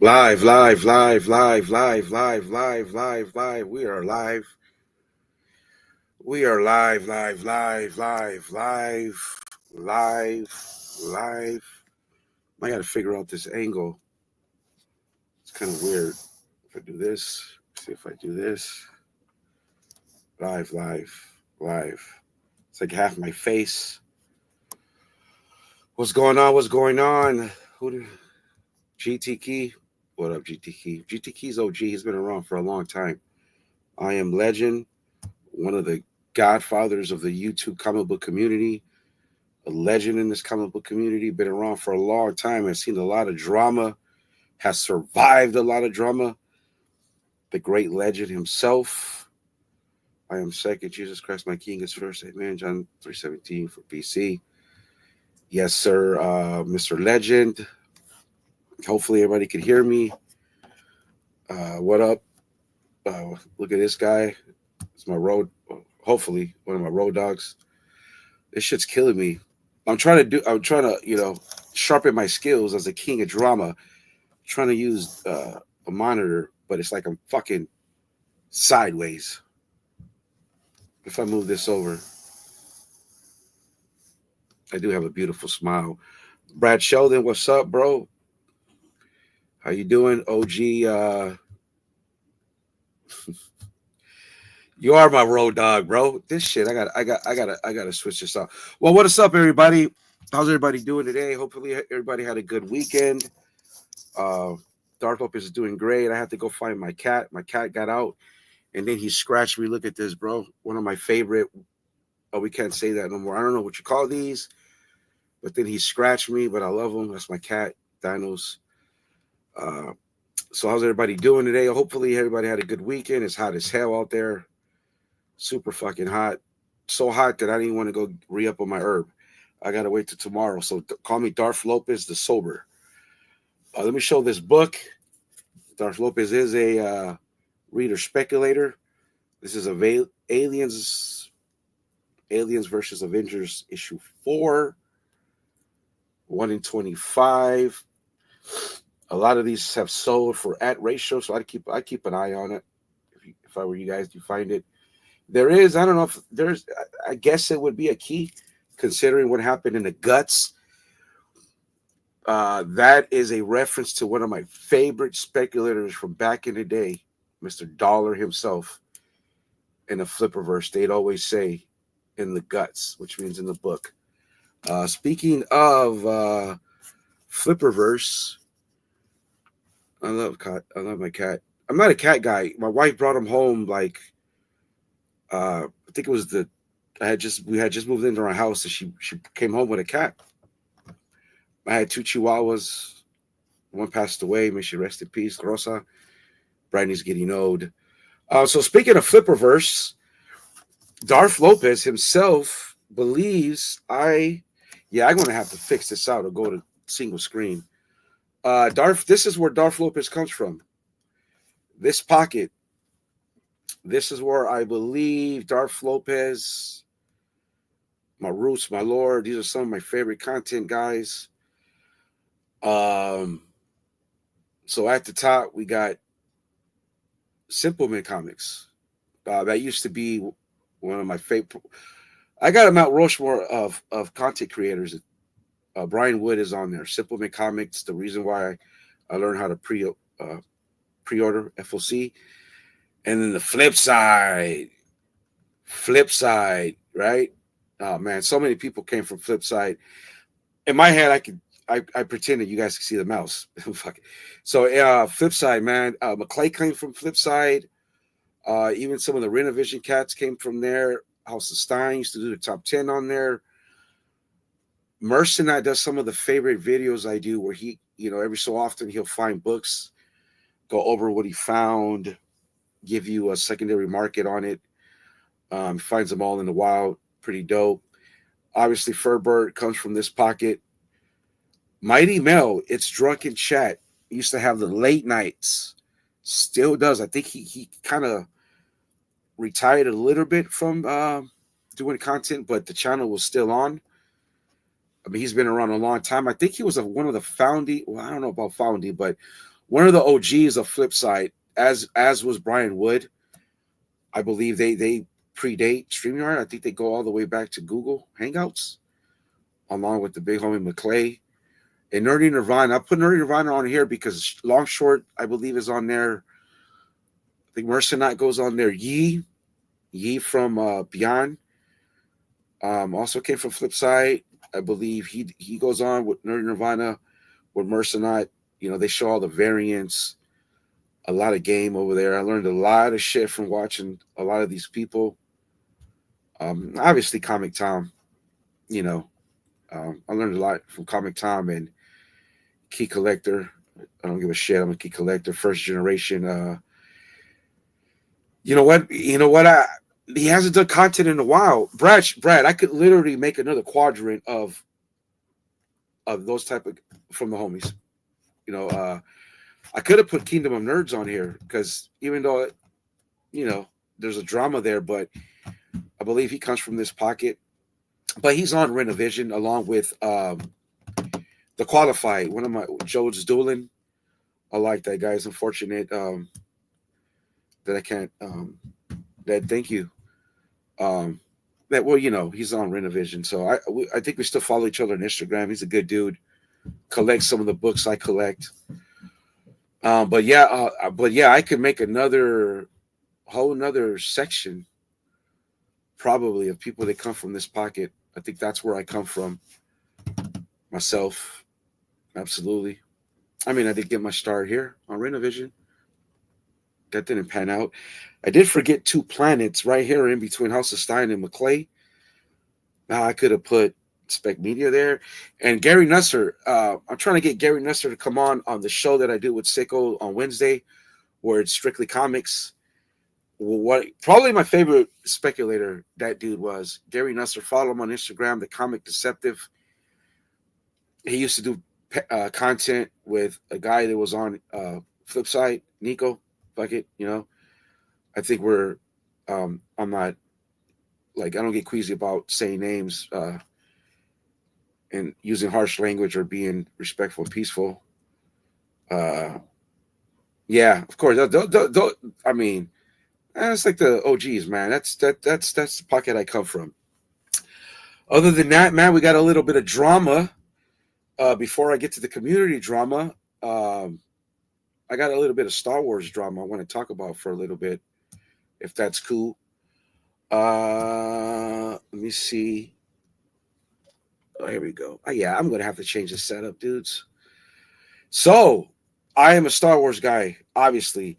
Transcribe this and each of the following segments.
Live, live, live, live, live, live, live, live, live. We are live. We are live, live, live, live, live, live, live. I got to figure out this angle. It's kind of weird. If I do this, see if I do this. Live, live, live. It's like half my face. What's going on? What's going on? Who did GT Key? What up, GT Key? GT Key's OG. He's been around for a long time. I am Legend, one of the godfathers of the YouTube comic book community, a legend in this comic book community, been around for a long time, has seen a lot of drama, has survived a lot of drama. The great legend himself. I am second, Jesus Christ, my King is first. Amen. John 3:17 for PC. Yes, sir, Mr. Legend. Hopefully everybody can hear me. What up? Look at this guy. It's my road. Hopefully, one of my road dogs. This shit's killing me. I'm trying to, sharpen my skills as a king of drama. I'm trying to use a monitor, but it's like I'm fucking sideways. If I move this over, I do have a beautiful smile. Brad Sheldon, what's up, bro? How you doing, OG? You are my road dog, bro. This shit, I gotta switch this up. Well, what is up, everybody? How's everybody doing today? Hopefully, everybody had a good weekend. Darth Lopez is doing great. I had to go find my cat. My cat got out, and then he scratched me. Look at this, bro. One of my favorite. Oh, we can't say that no more. I don't know what you call these, but then he scratched me. But I love him. That's my cat, Dinos. So how's everybody doing today? Hopefully, everybody had a good weekend. It's hot as hell out there. Super fucking hot. So hot that I didn't want to go re-up on my herb. I gotta wait till tomorrow. So call me Darth Lopez the Sober. Let me show this book. Darth Lopez is a reader speculator. This is Aliens versus Avengers issue 4, 1 in 25. A lot of these have sold for at ratio, so I keep an eye on it. If I were you guys, you find it. There is, I don't know if there's, I guess it would be a key considering what happened in the guts. That is a reference to one of my favorite speculators from back in the day, Mr. Dollar himself. In the Flipperverse, they'd always say in the guts, which means in the book. Speaking of Flipperverse, I love my cat. I'm not a cat guy. My wife brought him home like I think it was we had just moved into our house and she came home with a cat. I had 2 chihuahuas. One passed away. May she rest in peace. Rosa. Brandy's getting old. So speaking of Flipperverse, Darth Lopez himself believes I'm going to have to fix this out or go to single screen. This is where Darth Lopez comes from. This pocket. This is where I believe Darth Lopez, my roots, my lord. These are some of my favorite content guys. So at the top, we got Simpleman Comics. That used to be one of my favorite. I got a Mount Rushmore of content creators. Brian Wood is on there. Simpleman Comics. The reason why I learned how to pre-order FOC. And then the flip side, right? Oh man, so many people came from flip side. In my head, I pretend that you guys can see the mouse. Fuck it. So flip side, man. McClay came from flip side. Even some of the Renovision cats came from there. House of Stein used to do the top 10 on there. Mercenite does some of the favorite videos I do where he, every so often he'll find books, go over what he found, give you a secondary market on it. Finds them all in the wild. Pretty dope. Obviously, Furbird comes from this pocket. Mighty Mel, it's Drunken Chat. He used to have the late nights. Still does. I think he kind of retired a little bit from doing content, but the channel was still on. I mean, he's been around a long time. I think he was one of the founding. Well, I don't know about founding, but one of the OGs of Flipside, as was Brian Wood. I believe they predate StreamYard. I think they go all the way back to Google Hangouts, along with the big homie McClay. And Nerdy Nirvana, I put Nerdy Nirvana on here because Long Short, I believe, is on there. I think Mercenite goes on there. Yee from Beyond, also came from Flipside. I believe he goes on with Nerdy Nirvana, with Mercenite. You know, they show all the variants, a lot of game over there. I learned a lot of shit from watching a lot of these people. Obviously, Comic Tom, you know, I learned a lot from Comic Tom and Key Collector. I don't give a shit. I'm a Key Collector, first generation. You know what? He hasn't done content in a while. Brad, I could literally make another quadrant of those type of from the homies. You know, I could have put Kingdom of Nerds on here because even though, you know, there's a drama there, but I believe he comes from this pocket. But he's on Renovision along with the Qualified, one of my Joe's Doolin. I like that guy. It's unfortunate that I can't. Thank you. That, well, you know, he's on Renovision, so I think we still follow each other on Instagram. He's a good dude. Collects some of the books I collect. But yeah, I could make whole another section probably of people that come from this pocket. I think that's where I come from myself. Absolutely. I mean, I did get my start here on Renovision. That didn't pan out. I did forget 2 planets right here in between House of Stein and McClay. Now I could have put Spec Media there. And Gary Nusser, I'm trying to get Gary Nusser to come on the show that I do with Sicko on Wednesday, where it's strictly comics. What probably my favorite speculator that dude was Gary Nusser. Follow him on Instagram, The Comic Deceptive. He used to do content with a guy that was on Flipside, Nico. Fuck it, you know. I think we're I'm not like, I don't get queasy about saying names and using harsh language or being respectful and peaceful. Yeah, of course. I mean, that's like the OGs, man. That's the pocket I come from. Other than that, man, we got a little bit of drama. Before I get to the community drama, I got a little bit of Star Wars drama I want to talk about for a little bit, if that's cool. Let me see. Oh, here we go. Oh, yeah, I'm going to have to change the setup, dudes. So, I am a Star Wars guy, obviously,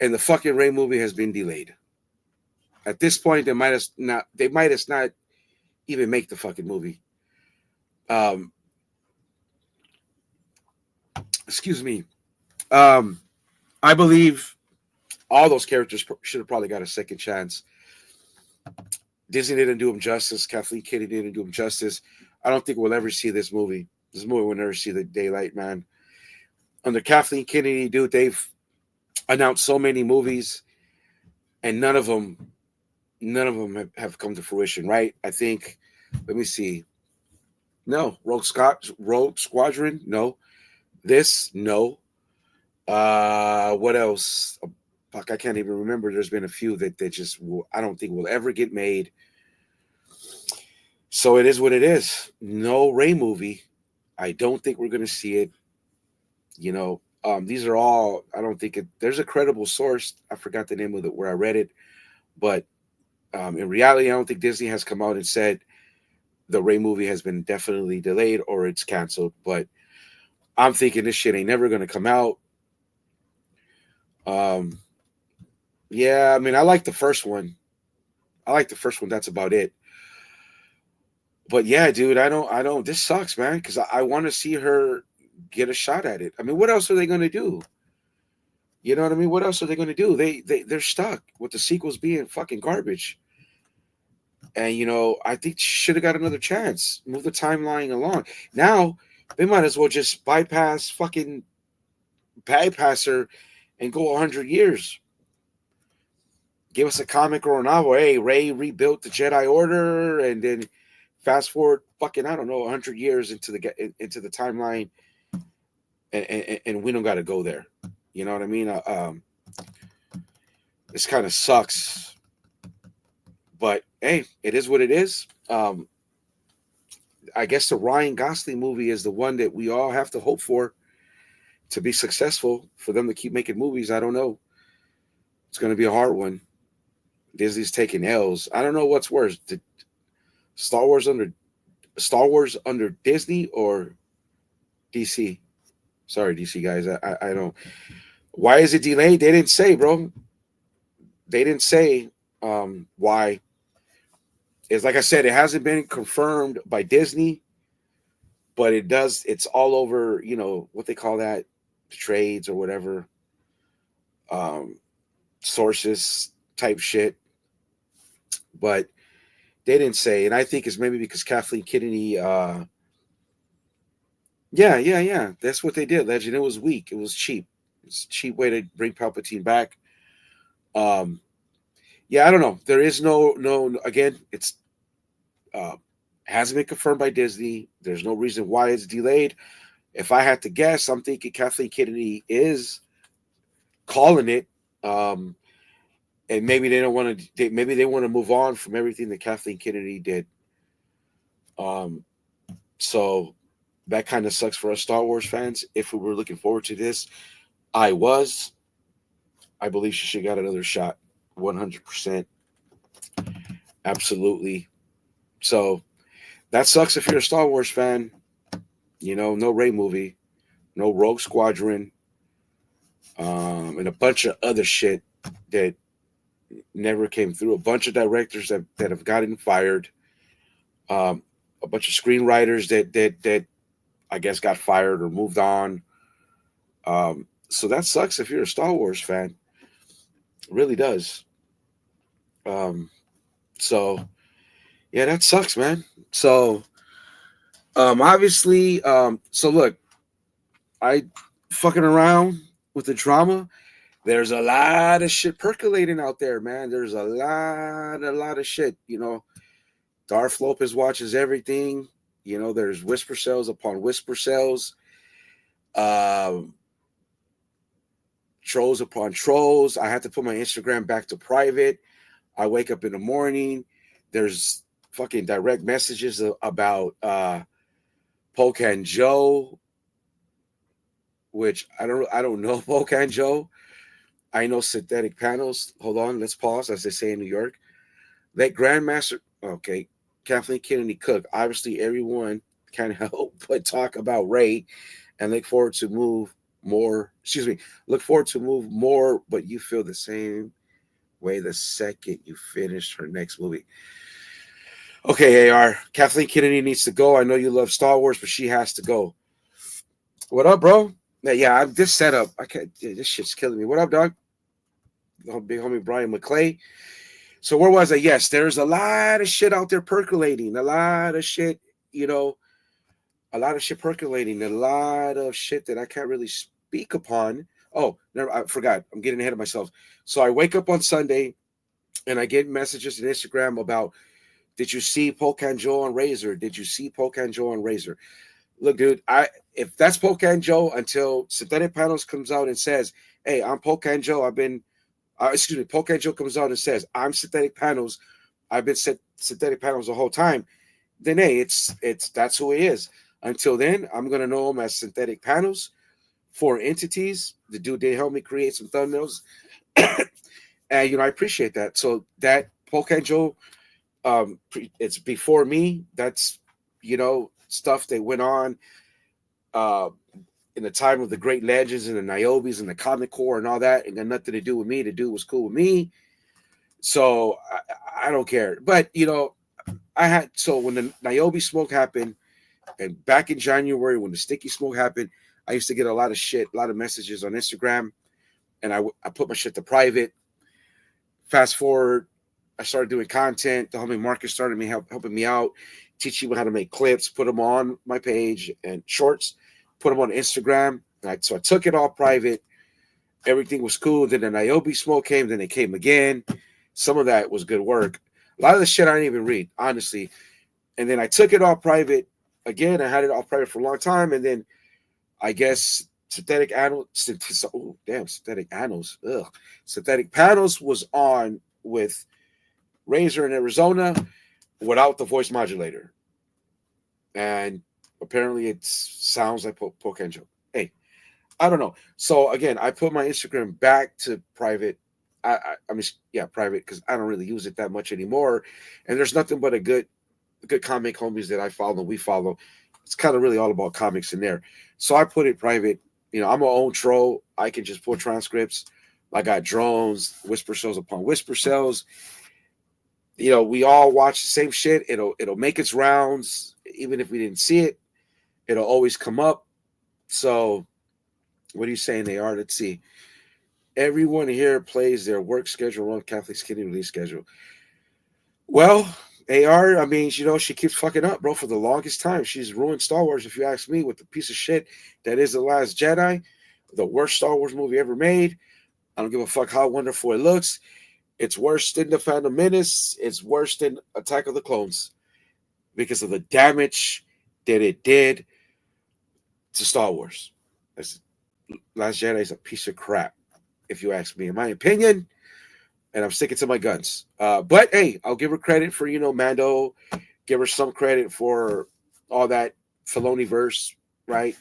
and the fucking Rey movie has been delayed. At this point, they might not even make the fucking movie. Excuse me. I believe all those characters should have probably got a second chance. Disney didn't do them justice. Kathleen Kennedy didn't do them justice. I don't think we'll ever see this movie. This movie will never see the daylight, man. Under Kathleen Kennedy, dude, they've announced so many movies, and none of them have come to fruition, right? I think. Let me see. No, Rogue Squadron. No, this. No. What else? Fuck, I can't even remember. There's been a few that just I don't think will ever get made. So it is what it is. No Rey movie. I don't think we're gonna see it. You know, these are all. I don't think it. There's a credible source. I forgot the name of it where I read it, but in reality, I don't think Disney has come out and said the Rey movie has been definitely delayed or it's canceled. But I'm thinking this shit ain't never gonna come out. Yeah, I mean, I like the first one. That's about it. But yeah, dude, I don't. This sucks, man, because I want to see her get a shot at it. I mean, what else are they going to do? You know what I mean? What else are they going to do? They're stuck with the sequels being fucking garbage. And, you know, I think she should have got another chance. Move the timeline along. Now, they might as well just bypass her and go 100 years. Give us a comic or a novel. Hey, Rey rebuilt the Jedi Order, and then fast forward fucking, I don't know, 100 years into the timeline. and we don't got to go there. You know what I mean? This kind of sucks, but hey, it is what it is. I guess the Ryan Gosling movie is the one that we all have to hope for to be successful, for them to keep making movies. I don't know. It's going to be a hard one. Disney's taking L's. I don't know what's worse. Did Star Wars under Disney or DC? Sorry, DC guys. I don't. Why is it delayed? They didn't say, bro. They didn't say why. It's like I said, it hasn't been confirmed by Disney, but it does. It's all over, what they call that, trades or whatever, sources type shit. But they didn't say, and I think it's maybe because Kathleen Kennedy. Yeah. That's what they did, Legend. It was weak. It was cheap. It's a cheap way to bring Palpatine back. Yeah, I don't know. There is no. Again, it's hasn't been confirmed by Disney. There's no reason why it's delayed. If I had to guess, I'm thinking Kathleen Kennedy is calling it, and maybe they don't want to. Maybe they want to move on from everything that Kathleen Kennedy did. So that kind of sucks for us Star Wars fans. If we were looking forward to this, I believe she should got another shot. 100%. Absolutely. So that sucks if you're a Star Wars fan. No Rey movie, no Rogue Squadron, and a bunch of other shit that never came through. A bunch of directors that have gotten fired. A bunch of screenwriters that I guess got fired or moved on. So that sucks if you're a Star Wars fan. It really does. So yeah, that sucks, man. So obviously, so look, I fucking around with the drama. There's a lot of shit percolating out there, man. There's a lot of shit. Darth Lopez watches everything. There's whisper cells upon whisper cells. Trolls upon trolls. I had to put my Instagram back to private. I wake up in the morning. There's fucking direct messages about Pocan Joe, which I don't know Pocan Joe. I know synthetic panels. Hold on, let's pause, as they say in New York. That Grandmaster, okay, Kathleen Kennedy Cook. Obviously, everyone can't help but talk about Rey and look forward to move more. Look forward to move more, but you feel the same way the second you finish her next movie. Okay, AR. Kathleen Kennedy needs to go. I know you love Star Wars, but she has to go. What up, bro? Yeah, this setup. I can't. This shit's killing me. What up, dog? Big homie Brian McClay. So where was I? Yes, there's a lot of shit out there percolating. A lot of shit, a lot of shit percolating. A lot of shit that I can't really speak upon. Oh, never, I forgot. I'm getting ahead of myself. So I wake up on Sunday, and I get messages on Instagram about, did you see Pocan Joe on Razor? Did you see Pocan Joe on Razor? Look, dude, if that's Pocan Joe, until Synthetic Panels comes out and says, hey, I'm Pocan Joe, Pocan Joe comes out and says, I'm Synthetic Panels, I've been Synthetic Panels the whole time, then hey, that's who he is. Until then, I'm gonna know him as Synthetic Panels. 4 entities. The dude did help me create some thumbnails. And I appreciate that. So that Pocan Joe, it's before me. That's stuff that went on in the time of the great legends and the Niobes and the Comic Core and all that, and got nothing to do with me. The dude was cool with me, so I don't care. But when the Niobe smoke happened, and back in January when the sticky smoke happened, I used to get a lot of shit, a lot of messages on Instagram, and I put my shit to private. Fast forward, I started doing content. The homie Marcus started helping me out, teaching me how to make clips, put them on my page and shorts, put them on Instagram. So I took it all private. Everything was cool. Then the Niobe smoke came. Then it came again. Some of that was good work. A lot of the shit I didn't even read, honestly. And then I took it all private. Again, I had it all private for a long time. And then I guess synthetic animal. Oh, damn, synthetic animals. Ugh. Synthetic panels was on with Razor in Arizona without the voice modulator, and apparently it sounds like Pokenjo. Hey, I don't know. So again, I put my Instagram back to private. I mean, yeah, private because I don't really use it that much anymore, and there's nothing but a good comic homies that I follow. We follow. It's kind of really all about comics in there. So I put it private. You know, I'm my own troll. I can just pull transcripts. I got drones, whisper cells upon whisper cells. You know, we all watch the same shit. It'll make its rounds, even if we didn't see it. It'll always come up. So, what are you saying they are? Let's see. Everyone here plays their work schedule on Catholic skinny release schedule. Well, AR, I mean, you know, she keeps fucking up, bro, for the longest time. She's ruined Star Wars, if you ask me, with the piece of shit that is The Last Jedi, the worst Star Wars movie ever made. I don't give a fuck how wonderful it looks. It's worse than The Phantom Menace. It's worse than Attack of the Clones because of the damage that it did to Star Wars. Last Jedi is a piece of crap, if you ask me. In my opinion, and I'm sticking to my guns. But hey, I'll give her credit for, you know, Mando. Give her some credit for all that Filoni verse, right?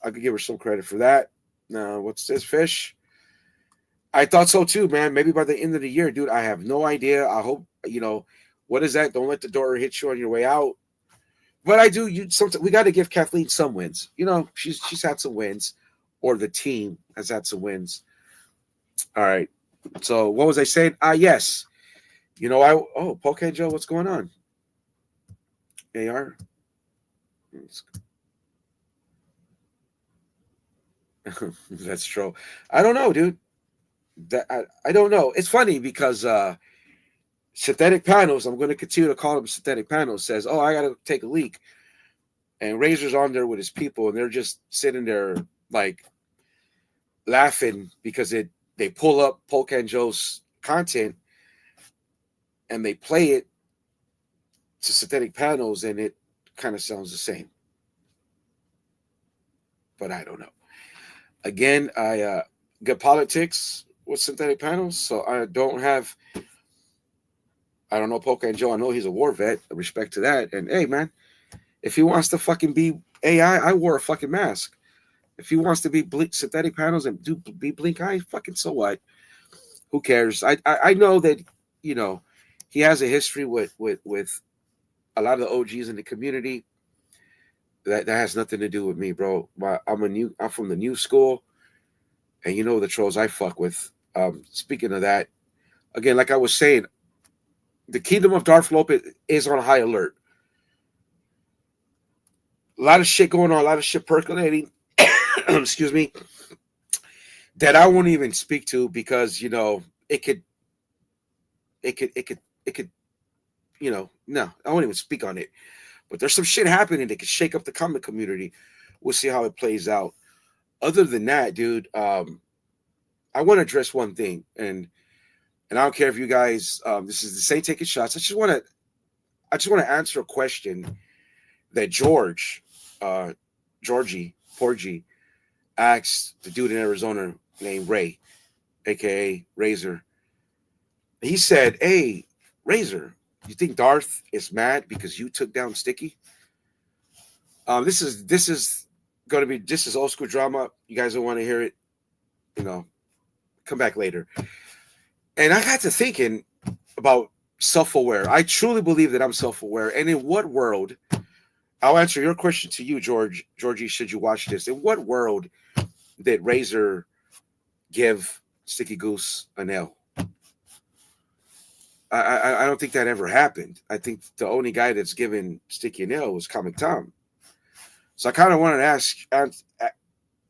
I could give her some credit for that. Now, what's this, Fish? I thought so too, man. Maybe by the end of the year, dude. I have no idea. I hope, you know, what is that? Don't let the door hit you on your way out. But I do. Sometimes we got to give Kathleen some wins. You know, she's had some wins, or the team has had some wins. All right. So what was I saying? Yes. You know, Poke Joe, what's going on? AR. That's true. I don't know, dude. I don't know. It's funny because synthetic panels, I'm going to continue to call them synthetic panels, says, oh, I got to take a leak. And Razor's on there with his people, and they're just sitting there like laughing because they pull up Polk and Joe's content and they play it to synthetic panels, and it kind of sounds the same. But I don't know. Again, I get politics with synthetic panels, so I don't know Polk and Joe. I know he's a war vet. Respect to that. And hey, man, if he wants to fucking be AI, I wore a fucking mask. If he wants to be synthetic panels and be blink eye, fucking so what? Who cares? I know that, you know, he has a history with a lot of the OGs in the community. That has nothing to do with me, bro. I'm from the new school, and you know the trolls I fuck with. Speaking of that, again, like I was saying, the Kingdom of Darth Lopez is on high alert. A lot of shit going on, a lot of shit percolating. Excuse me. That I won't even speak to because, you know, it could, you know, no, I won't even speak on it. But there's some shit happening that could shake up the comic community. We'll see how it plays out. Other than that, dude, I want to address one thing, and I don't care if you guys, this is the same taking shots. I just want to answer a question that Georgie Porgy asked the dude in Arizona named Ray, aka Razor. He said, "Hey, Razor, you think Darth is mad because you took down Sticky?" This is going to be old school drama. You guys don't want to hear it, you know. Come back later. And I got to thinking about self-aware. I truly believe that I'm self-aware. And in what world? I'll answer your question to you, Georgie. Should you watch this? In what world did Razor give Sticky Goose an L? I don't think that ever happened. I think the only guy that's given Sticky an L was Comic Tom. So I kind of wanted to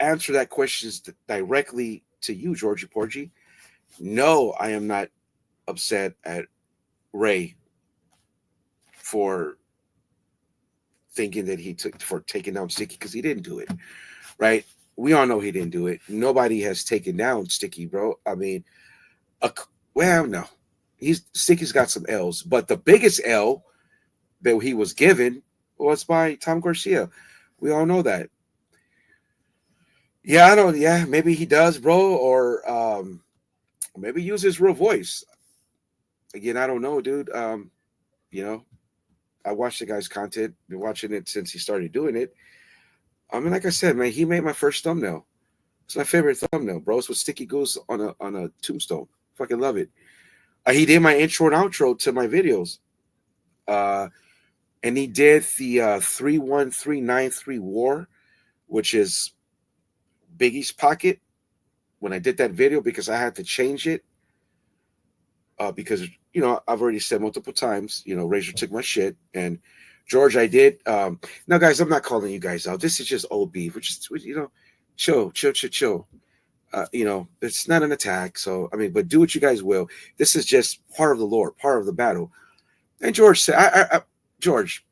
answer that question directly to you, Georgie Porgy. No, I am not upset at Ray for thinking that for taking down Sticky, because he didn't do it, right? We all know he didn't do it. Nobody has taken down Sticky, bro. I mean, well, no. Sticky's got some L's, but the biggest L that he was given was by Tom Garcia. We all know that. Yeah, I don't. Yeah, maybe he does, bro, or maybe use his real voice. Again, I don't know, dude. You know, I watched the guy's content. Been watching it since he started doing it. I mean, like I said, man, he made my first thumbnail. It's my favorite thumbnail, bro. It's with Sticky Goose on a tombstone. Fucking love it. He did my intro and outro to my videos. Uh, and he did the 31393 War, which is Biggie's Pocket. When I did that video, because I had to change it, because I've already said multiple times, Razor took my shit, and George, I did. Now, guys, I'm not calling you guys out. This is just old beef, which is chill, chill, chill, chill. It's not an attack. So I mean, but do what you guys will. This is just part of the lore, part of the battle. And George said, George,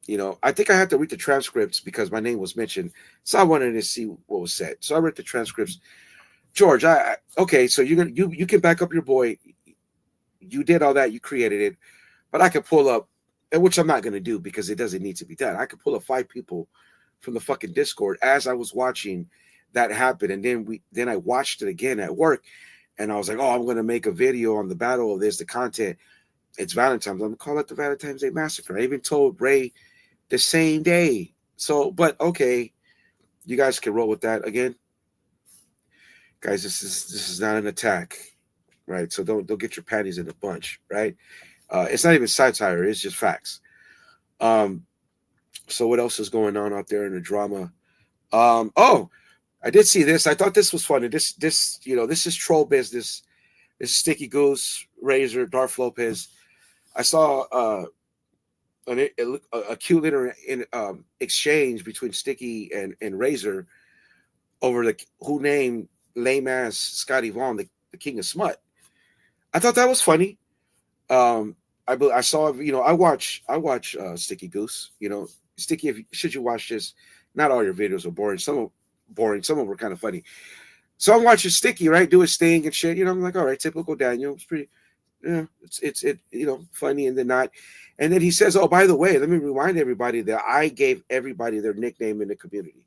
I think I had to read the transcripts because my name was mentioned. So I wanted to see what was said. So I read the transcripts. George, okay, so you can back up your boy. You did all that, you created it, but I could pull up, and which I'm not gonna do because it doesn't need to be done. I could pull up 5 people from the fucking Discord as I was watching that happen, and then I watched it again at work, and I was like, oh, I'm gonna make a video on the battle of this, the content. It's Valentine's. I'm gonna call it the Valentine's Day Massacre. I even told Ray the same day. So, but okay, you guys can roll with that again. Guys, this is not an attack, right? So don't get your panties in a bunch, right? It's not even satire; it's just facts. So what else is going on out there in the drama? Oh, I did see this. I thought this was funny. This is troll business. This is Sticky Goose, Razor, Darth Lopez. I saw a cute little exchange between Sticky and Razor over who named lame ass Scotty Vaughn the king of smut. I thought that was funny. I saw, I watch Sticky Goose. Sticky, should you watch this? Not all your videos are boring. Some are boring. Some of them were kind of funny. So I'm watching Sticky, right, do his thing and shit. I'm like, all right, typical Daniel. It's pretty, it's funny and then not. And then he says, oh, by the way, let me remind everybody that I gave everybody their nickname in the community.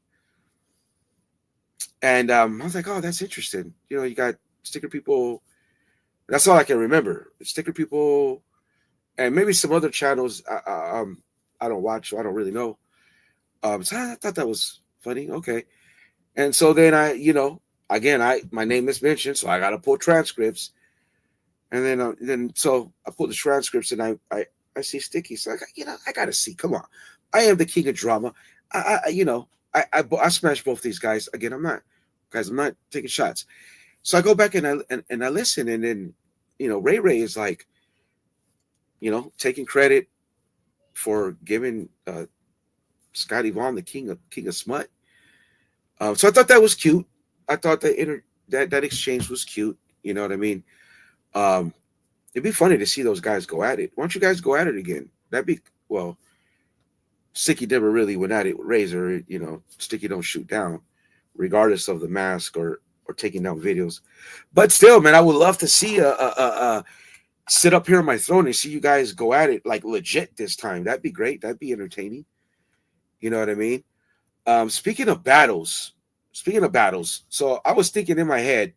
And I was like, oh, that's interesting. You got sticker people. That's all I can remember. Sticker people, and maybe some other channels I don't watch, so I don't really know. So I thought that was funny. Okay. And so then again, my name is mentioned, so I got to pull transcripts. And then so I pull the transcripts, and I see Sticky. So I got to see. Come on, I am the king of drama. I smash both these guys. Again, I'm not taking shots. So I go back and I listen, and then Ray is like, taking credit for giving Scotty Vaughn the king of smut. So I thought that was cute. I thought that exchange was cute. You know what I mean? It'd be funny to see those guys go at it. Why don't you guys go at it again? That'd be Sticky never really went at it with Razor. Sticky don't shoot down, regardless of the mask or taking down videos. But still, man, I would love to see sit up here on my throne and see you guys go at it like legit this time. That'd be great. That'd be entertaining. You know what I mean? Speaking of battles, so I was thinking in my head,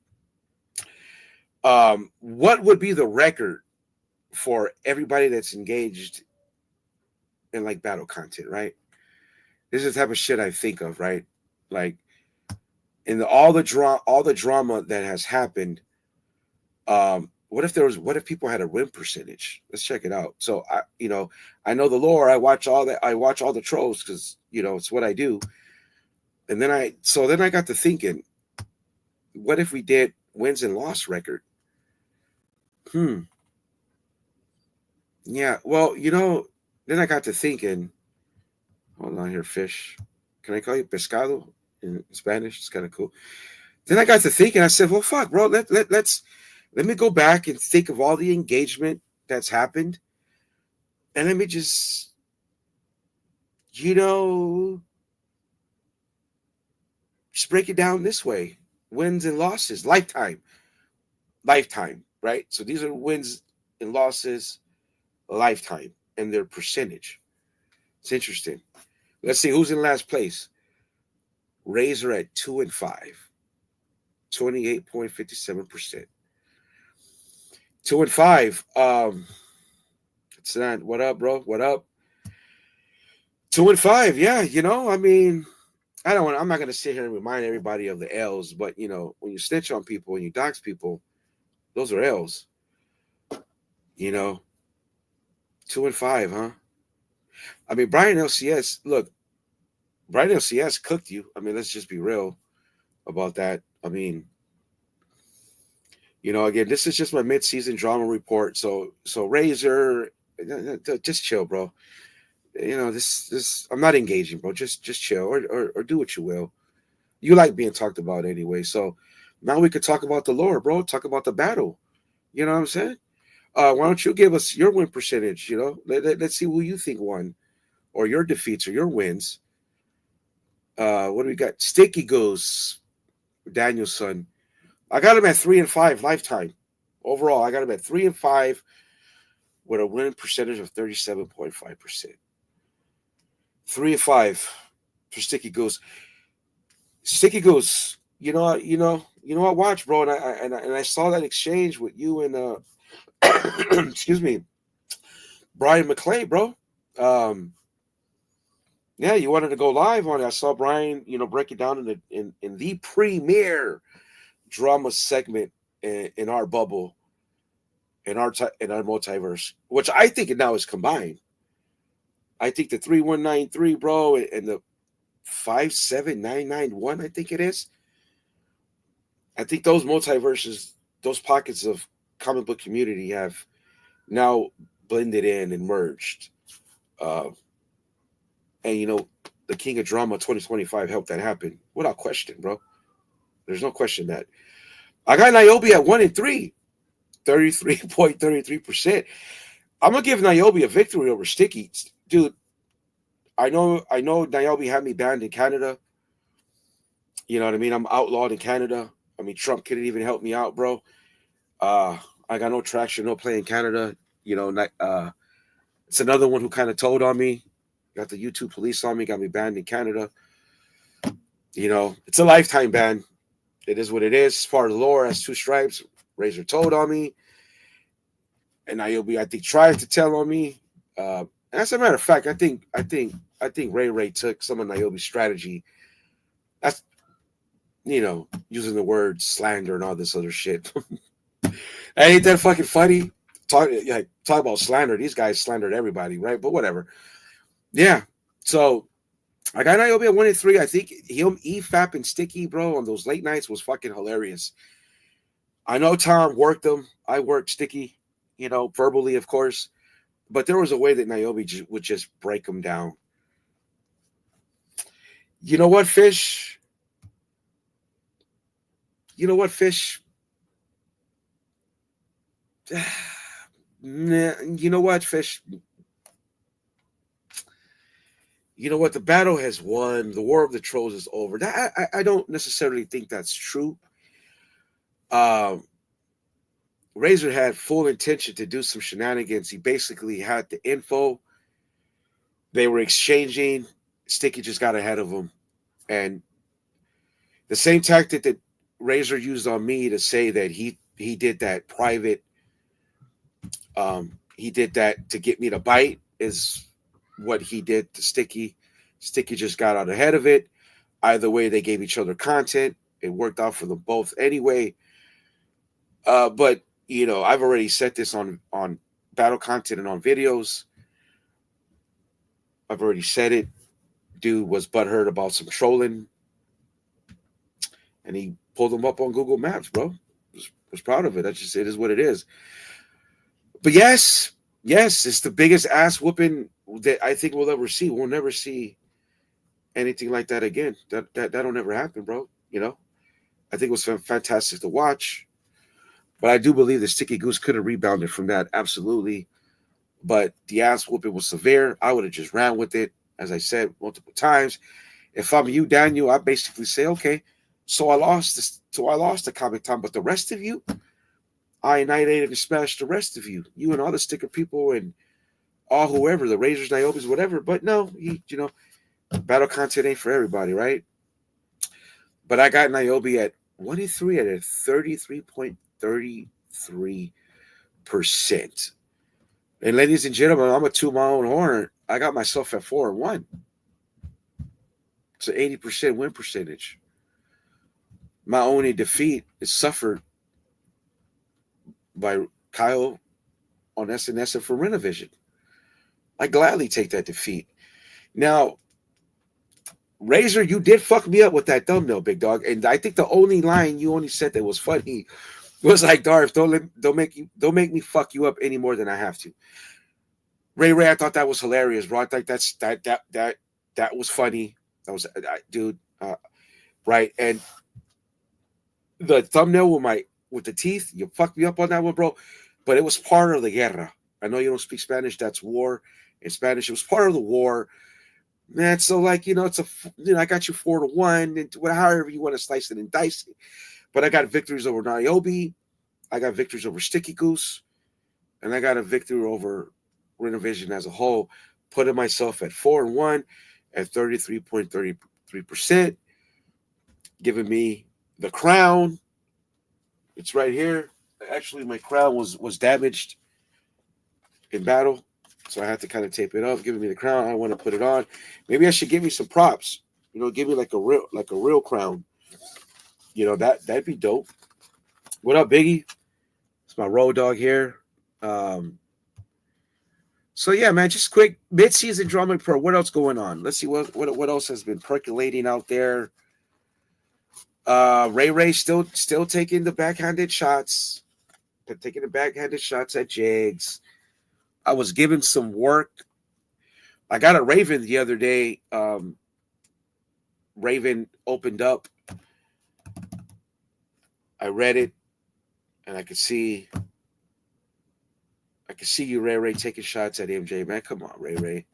what would be the record for everybody that's engaged in like battle content, right? This is the type of shit I think of, right? Like in all the drama that has happened, what if people had a win percentage? Let's check it out. So I know the lore. I watch all the trolls because it's what I do. And then I got to thinking, what if we did wins and loss record? Yeah, well, then I got to thinking, hold on here, fish. Can I call you pescado in Spanish? It's kind of cool. Then I got to thinking, I said, well, fuck, bro, let me go back and think of all the engagement that's happened. And let me just, just break it down this way. Wins and losses, lifetime, right? So these are wins and losses, lifetime, and their percentage. It's interesting. Let's see who's in last place. Razor at 2-5, 28.57%. 2-5. It's not. What up, bro? What up? 2-5. Yeah, I mean, I'm not gonna sit here and remind everybody of the L's, but when you snitch on people, when you dox people, those are L's. 2-5, huh? I mean, Brian LCS. Look, Brian LCS cooked you. I mean, let's just be real about that. I mean, again, this is just my mid-season drama report. So Razor, just chill, bro. This I'm not engaging, bro. Just chill or do what you will. You like being talked about anyway. So now we could talk about the lore, bro. Talk about the battle. You know what I'm saying? Why don't you give us your win percentage? Let's see who you think won, or your defeats or your wins. What do we got? Sticky Goose, Danielson. I got him at 3-5 lifetime. Overall, I got him at 3-5 with a win percentage of 37.5%. 3-5 for Sticky Goose. Sticky Goose, what? Watch, bro, and I saw that exchange with you and excuse me, Brian McClay, bro. Yeah, you wanted to go live on it. I saw Brian, break it down in the premier drama segment in our bubble, in our multiverse, which I think now is combined. I think the 3193, bro, and the 57991, I think it is. I think those multiverses, those pockets of comic book community have now blended in and merged. And the King of Drama 2025 helped that happen without question, bro. There's no question that. I got Niobe at 1-3, 33.33%. I'm gonna give Niobe a victory over Sticky, dude. I know Niobe had me banned in Canada. You know what I mean? I'm outlawed in Canada. I mean, Trump couldn't even help me out, bro. I got no traction, no play in Canada. It's another one who kind of told on me. Got the YouTube police on me, got me banned in Canada. It's a lifetime ban. It is what it is. It's part of the lore. Has 2 stripes. Razor told on me. And Niobe, I think, tried to tell on me. As a matter of fact, I think Ray took some of Niobe's strategy. That's using the word slander and all this other shit. Ain't that fucking funny? Talk about slander. These guys slandered everybody, right? But whatever. Yeah. So I got Niobe at 1-3. I think him, EFAP, and Sticky, bro, on those late nights was fucking hilarious. I know Tom worked them. I worked Sticky, verbally, of course. But there was a way that Niobe would just break them down. You know what, Fish? You know what, Fish? You know what, Fish? You know what? The battle has won. The War of the Trolls is over. I don't necessarily think that's true. Razor had full intention to do some shenanigans. He basically had the info. They were exchanging. Sticky just got ahead of him. And the same tactic that Razor used on me to say that he did that private, he did that to get me to bite is what he did to Sticky. Sticky just got out ahead of it. Either way, they gave each other content. It worked out for them both anyway. But I've already said this on battle content and on videos. I've already said it. Dude was butthurt about some trolling, and he pulled him up on Google Maps, bro. Was proud of it. It is what it is. But yes, it's the biggest ass whooping that I think we'll ever see. We'll never see anything like that again. That'll never happen, bro. I think it was fantastic to watch. But I do believe the Sticky Goose could have rebounded from that, absolutely. But the ass whooping was severe. I would have just ran with it, as I said multiple times. If I'm you, Daniel, I basically say, okay, so I lost the comic time, but the rest of you, I annihilated and smashed the rest of you. You and all the sticker people and all whoever, the Razors, Niobes, whatever. But no, battle content ain't for everybody, right? But I got Niobe at 1-3 at a 33.33%. And ladies and gentlemen, I'm a toot my own horn. I got myself at 4-1. It's an 80% win percentage. My only defeat is suffered by Kyle on SNS and for Renovision. I gladly take that defeat. Now, Razor, you did fuck me up with that thumbnail, big dog. And I think the only line you only said that was funny was like, Darth, don't make me fuck you up any more than I have to. Ray, I thought that was hilarious, bro. I think that was funny. That was, dude, right? And the thumbnail with the teeth, you fucked me up on that one, bro. But it was part of the guerra. I know you don't speak Spanish. That's war in Spanish. It was part of the war, man. So like, I got you 4-1, and however you want to slice it and dice it. But I got victories over Niobe. I got victories over Sticky Goose, and I got a victory over Renovision as a whole, putting myself at 4-1 at 33.33%, giving me the crown. It's right here. Actually, my crown was damaged in battle, so I had to kind of tape it up, giving me the crown. I want to put it on. Maybe I should give me some props. Give me like a real crown. That'd be dope. What up, Biggie? It's my road dog here. So yeah, man, just quick mid-season drama pro. What else going on? Let's see what else has been percolating out there. Ray still taking the backhanded shots, at Jigs. I was given some work. I got a Raven the other day. Raven opened up. I read it, and I could see you, Ray, taking shots at MJ, man. Come on, Ray.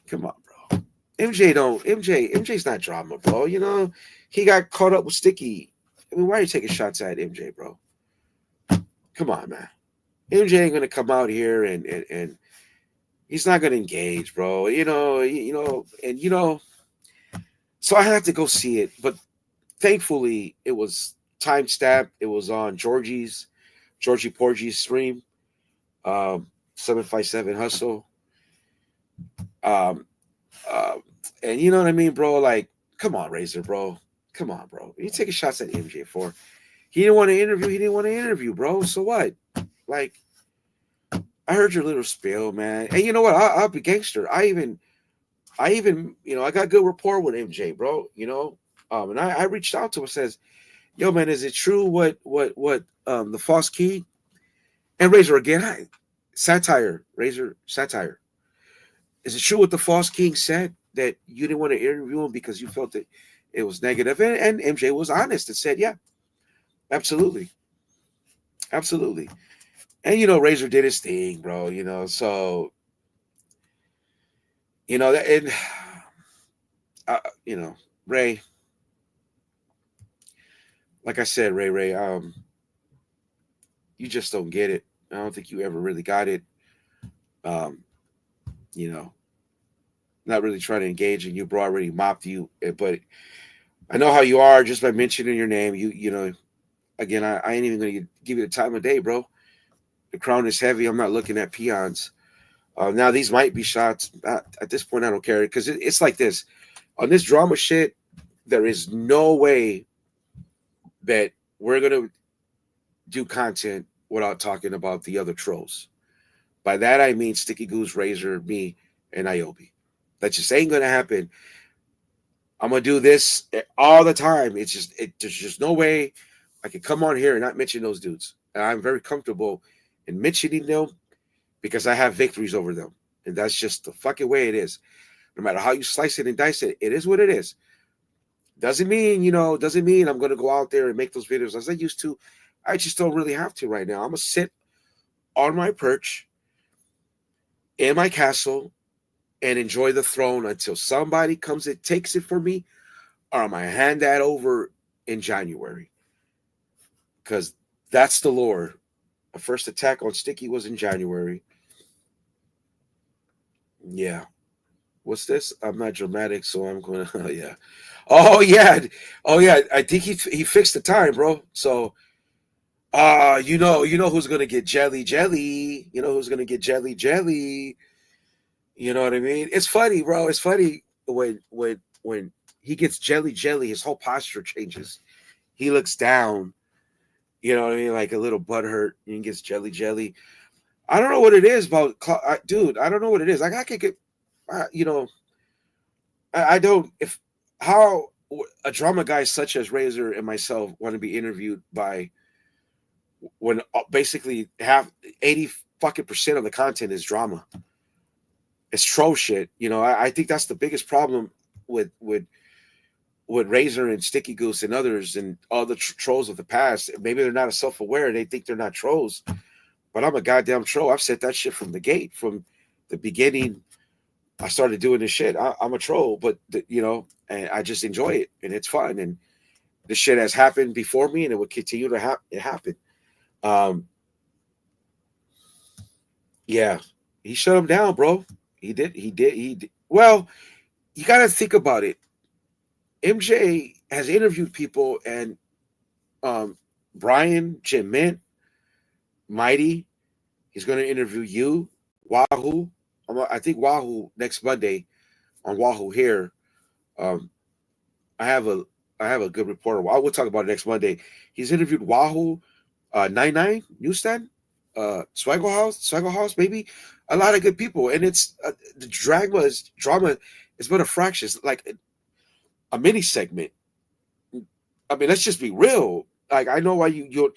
Come on, bro. MJ's not drama, bro. He got caught up with Sticky. I mean, why are you taking shots at MJ, bro? Come on, man. MJ ain't gonna come out here and he's not gonna engage, bro. So I had to go see it, but thankfully it was timestamped. It was on Georgie Porgy's stream. 757 Hustle. And you know what I mean, bro? Like, come on, Razor, bro. Come on, bro. You taking shots at MJ for? He didn't want to interview, bro. So what? Like, I heard your little spiel, man. And you know what? I'll be gangster. I even, I got good rapport with MJ, bro. And I reached out to him and says, yo, man, is it true what the false key? And Razor again, Razor satire. Is it true what the false king said, that you didn't want to interview him because you felt that it was negative? And MJ was honest and said, yeah, absolutely. And Razor did his thing, bro. So that, and Ray, like I said, Ray, you just don't get it. I don't think you ever really got it. Not really trying to engage, and you bro already mopped you. But I know how you are just by mentioning your name. Again, I ain't even gonna give you the time of day, bro. The crown is heavy. I'm not looking at peons. Now these might be shots. At this point, I don't care, because it's like this. On this drama shit, there is no way that we're gonna do content without talking about the other trolls. By that I mean Sticky Goose, Razor, me, and Niobe. That just ain't gonna happen. I'm gonna do this all the time. There's just no way I can come on here and not mention those dudes. And I'm very comfortable in mentioning them because I have victories over them. And that's just the fucking way it is. No matter how you slice it and dice it, it is what it is. Doesn't mean I'm gonna go out there and make those videos as I used to. I just don't really have to right now. I'm gonna sit on my perch in my castle and enjoy the throne until somebody comes and takes it from me, or I'm gonna hand that over in January. Because that's the lore. The first attack on Sticky was in January. Yeah. What's this? I'm not dramatic, so I'm gonna yeah. Oh yeah, oh yeah. I think he fixed the time, bro. So you know who's gonna get jelly. You know who's gonna get jelly. You know what I mean? It's funny, bro. It's funny when he gets jelly, his whole posture changes. He looks down. You know what I mean? Like a little butthurt. And he gets jelly. I don't know what it is about, dude. I don't know what it is. Like I could get, you know, I don't. If how a drama guy such as Razor and myself want to be interviewed by when basically half 80 fucking percent of the content is drama. It's troll shit. You know, I think that's the biggest problem with Razor and Sticky Goose and others and all the trolls of the past. Maybe they're not self aware. They think they're not trolls, but I'm a goddamn troll. I've said that shit from the gate, from the beginning. I started doing this shit. I'm a troll, but you know, and I just enjoy it and it's fun. And this shit has happened before me, and it will continue to happen. Um, yeah, he shut him down, bro. He did. He did. He did. Well, you got to think about it. MJ has interviewed people, and Brian, Jim Mint, Mighty. He's going to interview you, Wahoo. I think Wahoo next Monday on Wahoo here. Um, I have a good reporter. I will talk about it next Monday. He's interviewed Wahoo, 99 Newsstand, Swaggle House, maybe a lot of good people, and it's the drama is but a fraction. It's like a mini segment. I mean, let's just be real. Like I know why your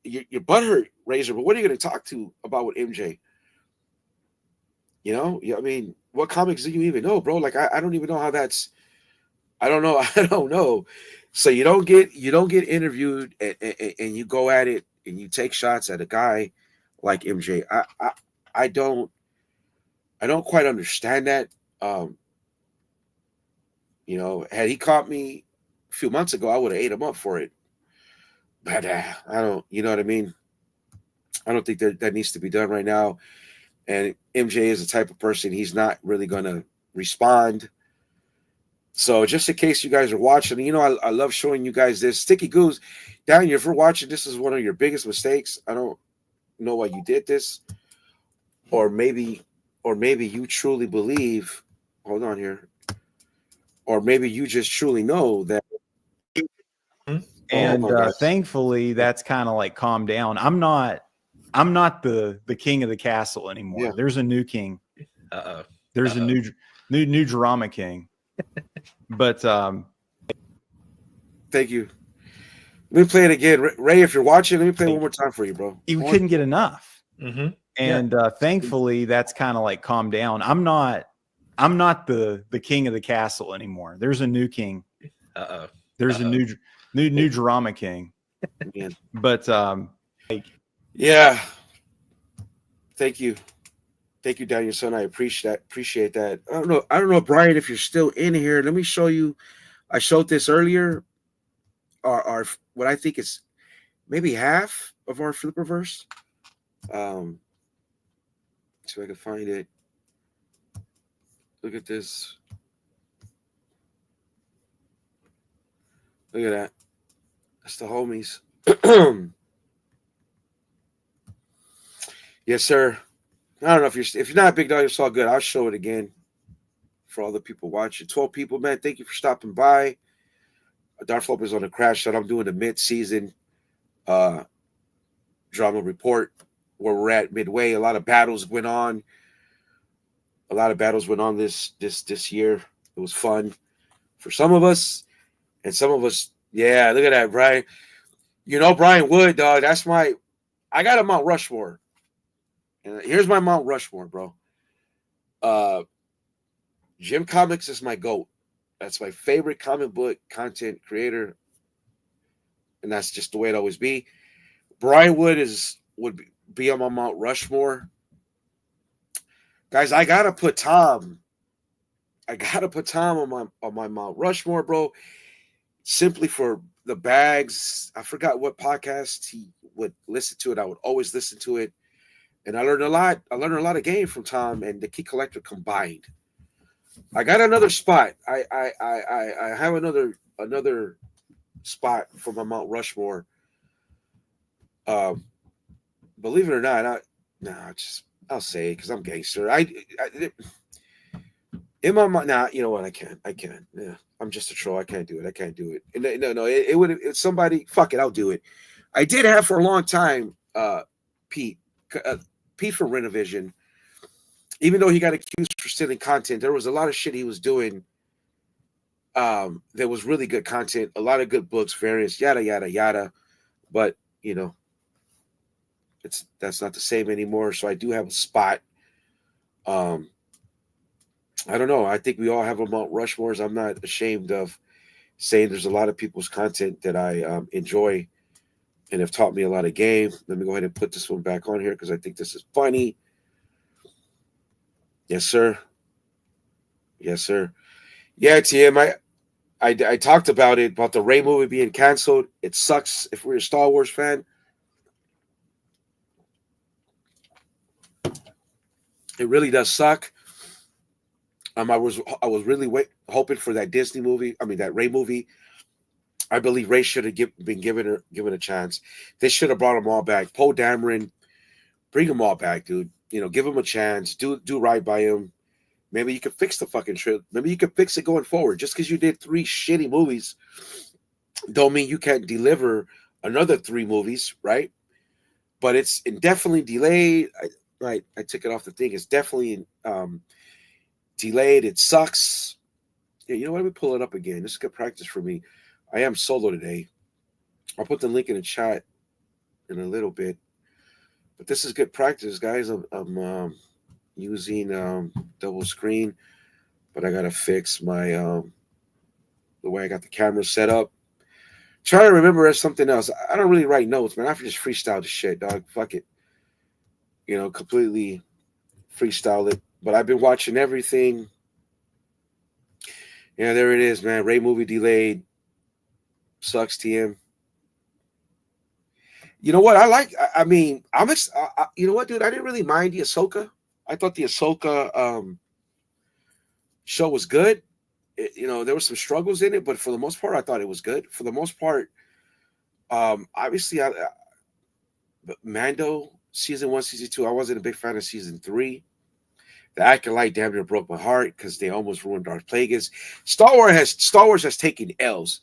butthurt, Razor, but what are you going to talk to about with MJ? You know, yeah. I mean, what comics do you even know, bro? Like I don't even know how that's. I don't know. I don't know. So you don't get interviewed and you go at it and you take shots at a guy like MJ. I don't quite understand that. You know, had he caught me a few months ago, I would have ate him up for it. But I don't. You know what I mean? I don't think that needs to be done right now. And MJ is the type of person, he's not really going to respond. So just in case you guys are watching, you know, I love showing you guys this. Sticky Goose, Daniel, if you're watching, this is one of your biggest mistakes. I don't know why you did this. Or maybe you truly believe, hold on here. Or maybe you just truly know that. And thankfully that's kind of like calmed down. I'm not the king of the castle anymore. Yeah. There's a new king. There's a new drama king. But thank you. Let me play it again. Ray, if you're watching, let me play it one more time for you, bro. You couldn't get enough. Mm-hmm. And thankfully that's kind of like calmed down. I'm not the king of the castle anymore. There's a new king. There's a new drama king. Yeah. But yeah. Thank you, Daniel son. I appreciate that. I don't know, Brian, if you're still in here. Let me show you. I showed this earlier. Our what I think is maybe half of our Flipperverse. See if I can find it. Look at this. Look at that. That's the homies. Yes, sir. I don't know if you're not a big dog, it's all good. I'll show it again for all the people watching. 12 people, man. Thank you for stopping by. Darth Lopez on the crash shot. I'm doing the mid-season drama report where we're at midway. A lot of battles went on. This year. It was fun for some of us, and some of us. Yeah, look at that, Brian. You know Brian Wood, dog. I got a Mount Rushmore. And here's my Mount Rushmore, bro. Jim Comics is my GOAT. That's my favorite comic book content creator. And that's just the way it always be. Brian Wood would be on my Mount Rushmore. Guys, I gotta put Tom on my Mount Rushmore, bro. Simply for the bags. I forgot what podcast he would listen to it. I would always listen to it. And I learned a lot. I learned a lot of game from Tom and the Key Collector combined. I got another spot. I have another spot for my Mount Rushmore. Um, believe it or not, I'll say it because I'm gangster. In my mind, nah, you know what? I can't. Yeah, I'm just a troll. I can't do it. I can't do it. No. It would. It's somebody. Fuck it. I'll do it. I did have for a long time. Pete. Pete from Renovision. Even though he got accused for stealing content, there was a lot of shit he was doing. There was really good content, a lot of good books, various yada yada yada. But you know, that's not the same anymore. So I do have a spot. I don't know. I think we all have a Mount Rushmores. I'm not ashamed of saying there's a lot of people's content that I enjoy and have taught me a lot of game. Let me go ahead and put this one back on here because I think this is funny. Yes, sir. Yes, sir. Yeah, TM. I talked about it, about the Ray movie being canceled. It sucks if we're a Star Wars fan. It really does suck. I was really hoping for that Disney movie. I mean, that Ray movie. I believe Ray should have been given a chance. They should have brought them all back. Poe Dameron, bring them all back, dude. You know, give them a chance. Do right by him. Maybe you could fix the fucking trip. Maybe you could fix it going forward. Just because you did 3 shitty movies, don't mean you can't deliver another 3 movies, right? But it's indefinitely delayed. I took it off the thing. It's definitely delayed. It sucks. Yeah, you know what? Let me pull it up again. This is good practice for me. I am solo today. I'll put the link in the chat in a little bit. But this is good practice, guys. I'm using double screen, but I gotta fix my the way I got the camera set up. Try to remember something else. I don't really write notes, man. I have to just freestyle the shit, dog. Fuck it. You know, completely freestyle it. But I've been watching everything. Yeah, there it is, man. Ray movie delayed. Sucks, TM. You know what? I mean, you know what, dude? I didn't really mind the Ahsoka. I thought the Ahsoka show was good. You know, there were some struggles in it, but for the most part, I thought it was good. For the most part, obviously, Mando season 1, season 2. I wasn't a big fan of season 3. The Acolyte damn near broke my heart because they almost ruined Darth Plagueis. Star Wars has taken L's.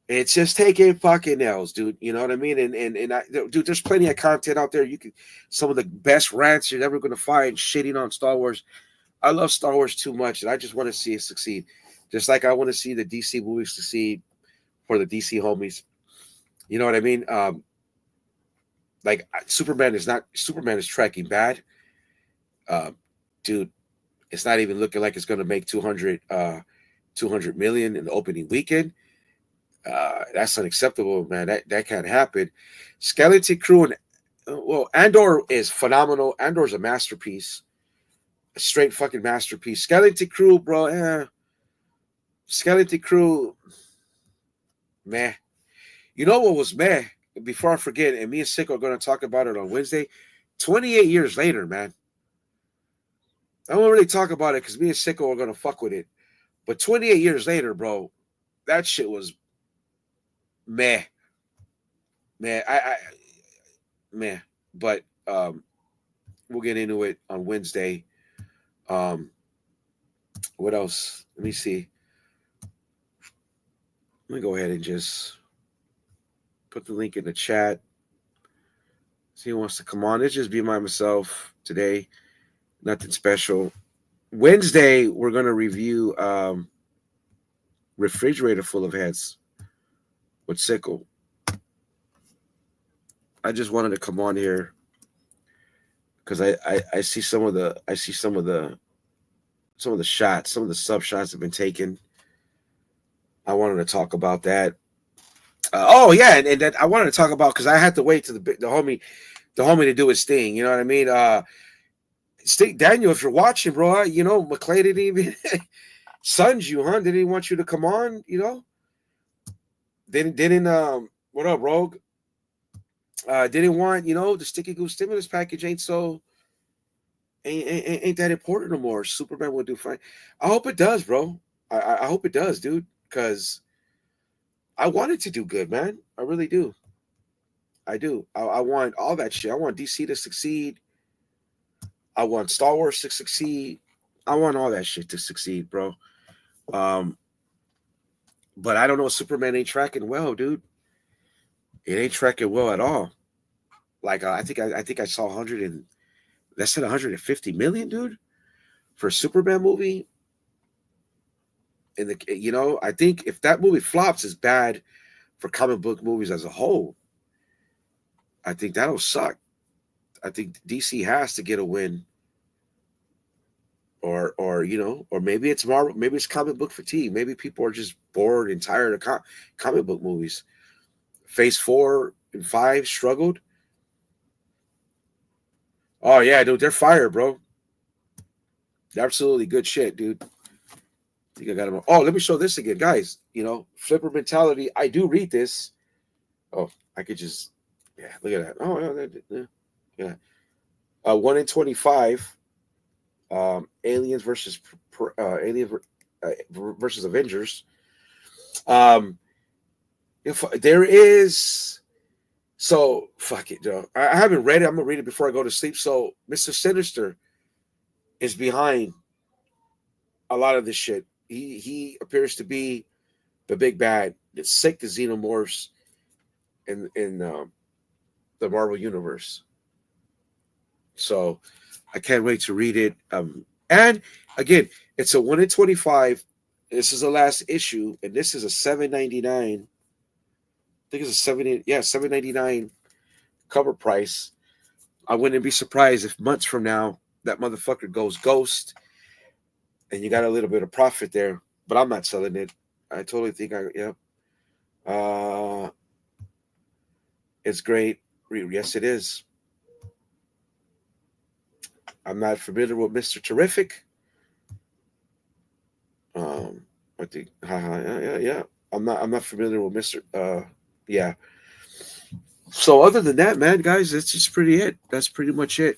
It's just taking fucking L's, dude. You know what I mean? Dude, there's plenty of content out there. Some of the best rants you're ever going to find shitting on Star Wars. I love Star Wars too much, and I just want to see it succeed. Just like I want to see the DC movies succeed for the DC homies. You know what I mean? Like Superman is tracking bad. Dude, it's not even looking like it's going to make 200 million in the opening weekend. That's unacceptable, man. That can't happen. Skeleton Crew Andor is phenomenal. Andor's a masterpiece, a straight fucking masterpiece. Skeleton Crew, bro. Skeleton Crew, meh. You know what was meh? Before I forget, and me and Sicko are going to talk about it on Wednesday. 28 years later, man. I won't really talk about it because me and Sicko are going to fuck with it. But 28 years later, bro, that shit was meh. Man, meh. But we'll get into it on Wednesday. What else? Let me see. Let me go ahead and just put the link in the chat. See who wants to come on. It's just be myself today. Nothing special. Wednesday, we're going to review Refrigerator Full of Heads with Sickle. I just wanted to come on here because I see some of the shots, some of the sub shots have been taken. I wanted to talk about that. And that I wanted to talk about because I had to wait to the homie to do his thing. You know what I mean? Daniel, if you're watching, bro, you know McClay didn't even sons you, huh? Didn't want you to come on, you know? Didn't what up, Rogue? Didn't want, you know, the Sticky Goose stimulus package ain't so ain't that important no more. Superman will do fine. I hope it does, bro. I hope it does, dude, because I want it to do good, man. I really do. I do. I want all that shit. I want DC to succeed. I want Star Wars to succeed. I want all that shit to succeed, bro. But I don't know. Superman ain't tracking well, dude. It ain't tracking well at all. Like I think I saw 100 and less than 150 million, dude, for a Superman movie. And I think if that movie flops, is bad for comic book movies as a whole. I think that'll suck. I think DC has to get a win. Or maybe it's Marvel, maybe it's comic book fatigue. Maybe people are just bored and tired of comic book movies. Phase 4 and 5 struggled. Oh yeah, dude, they're fire, bro. Absolutely good shit, dude. I think I got them. Oh, let me show this again, guys. Flipper mentality. I do read this. Oh, I could just, yeah, look at that. Oh, yeah. 1 in 25. Aliens versus versus Avengers. If there is, so fuck it, Joe. I haven't read it. I'm gonna read it before I go to sleep. So Mr. Sinister is behind a lot of this shit. He appears to be the big bad. It's sick, the xenomorphs in the Marvel universe. So I can't wait to read it. And again, it's a 1 in 25. This is the last issue, and this is a $7.99. I think it's a $7.99 cover price. I wouldn't be surprised if months from now that motherfucker goes ghost, and you got a little bit of profit there. But I'm not selling it. I totally think it's great. Yes, it is. I'm not familiar with Mr. Terrific. I think, yeah. I'm not familiar with Mr. Yeah. So other than that, man, guys, that's just pretty it. That's pretty much it.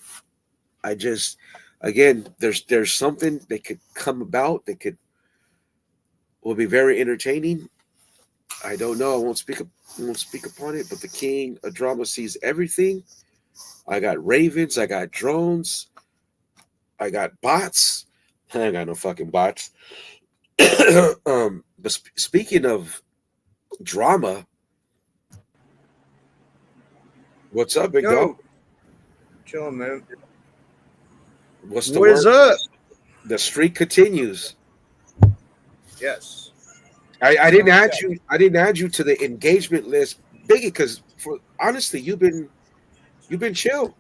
I just, again, there's something that could come about that will be very entertaining. I don't know. I won't speak upon it. But the king of drama sees everything. I got ravens. I got drones. I got bots. I ain't got no fucking bots. But speaking of drama, what's up, big dog? Chilling, man. What is up? The streak continues. Yes. I didn't add you. I didn't add you to the engagement list, Biggie, because honestly, you've been chill.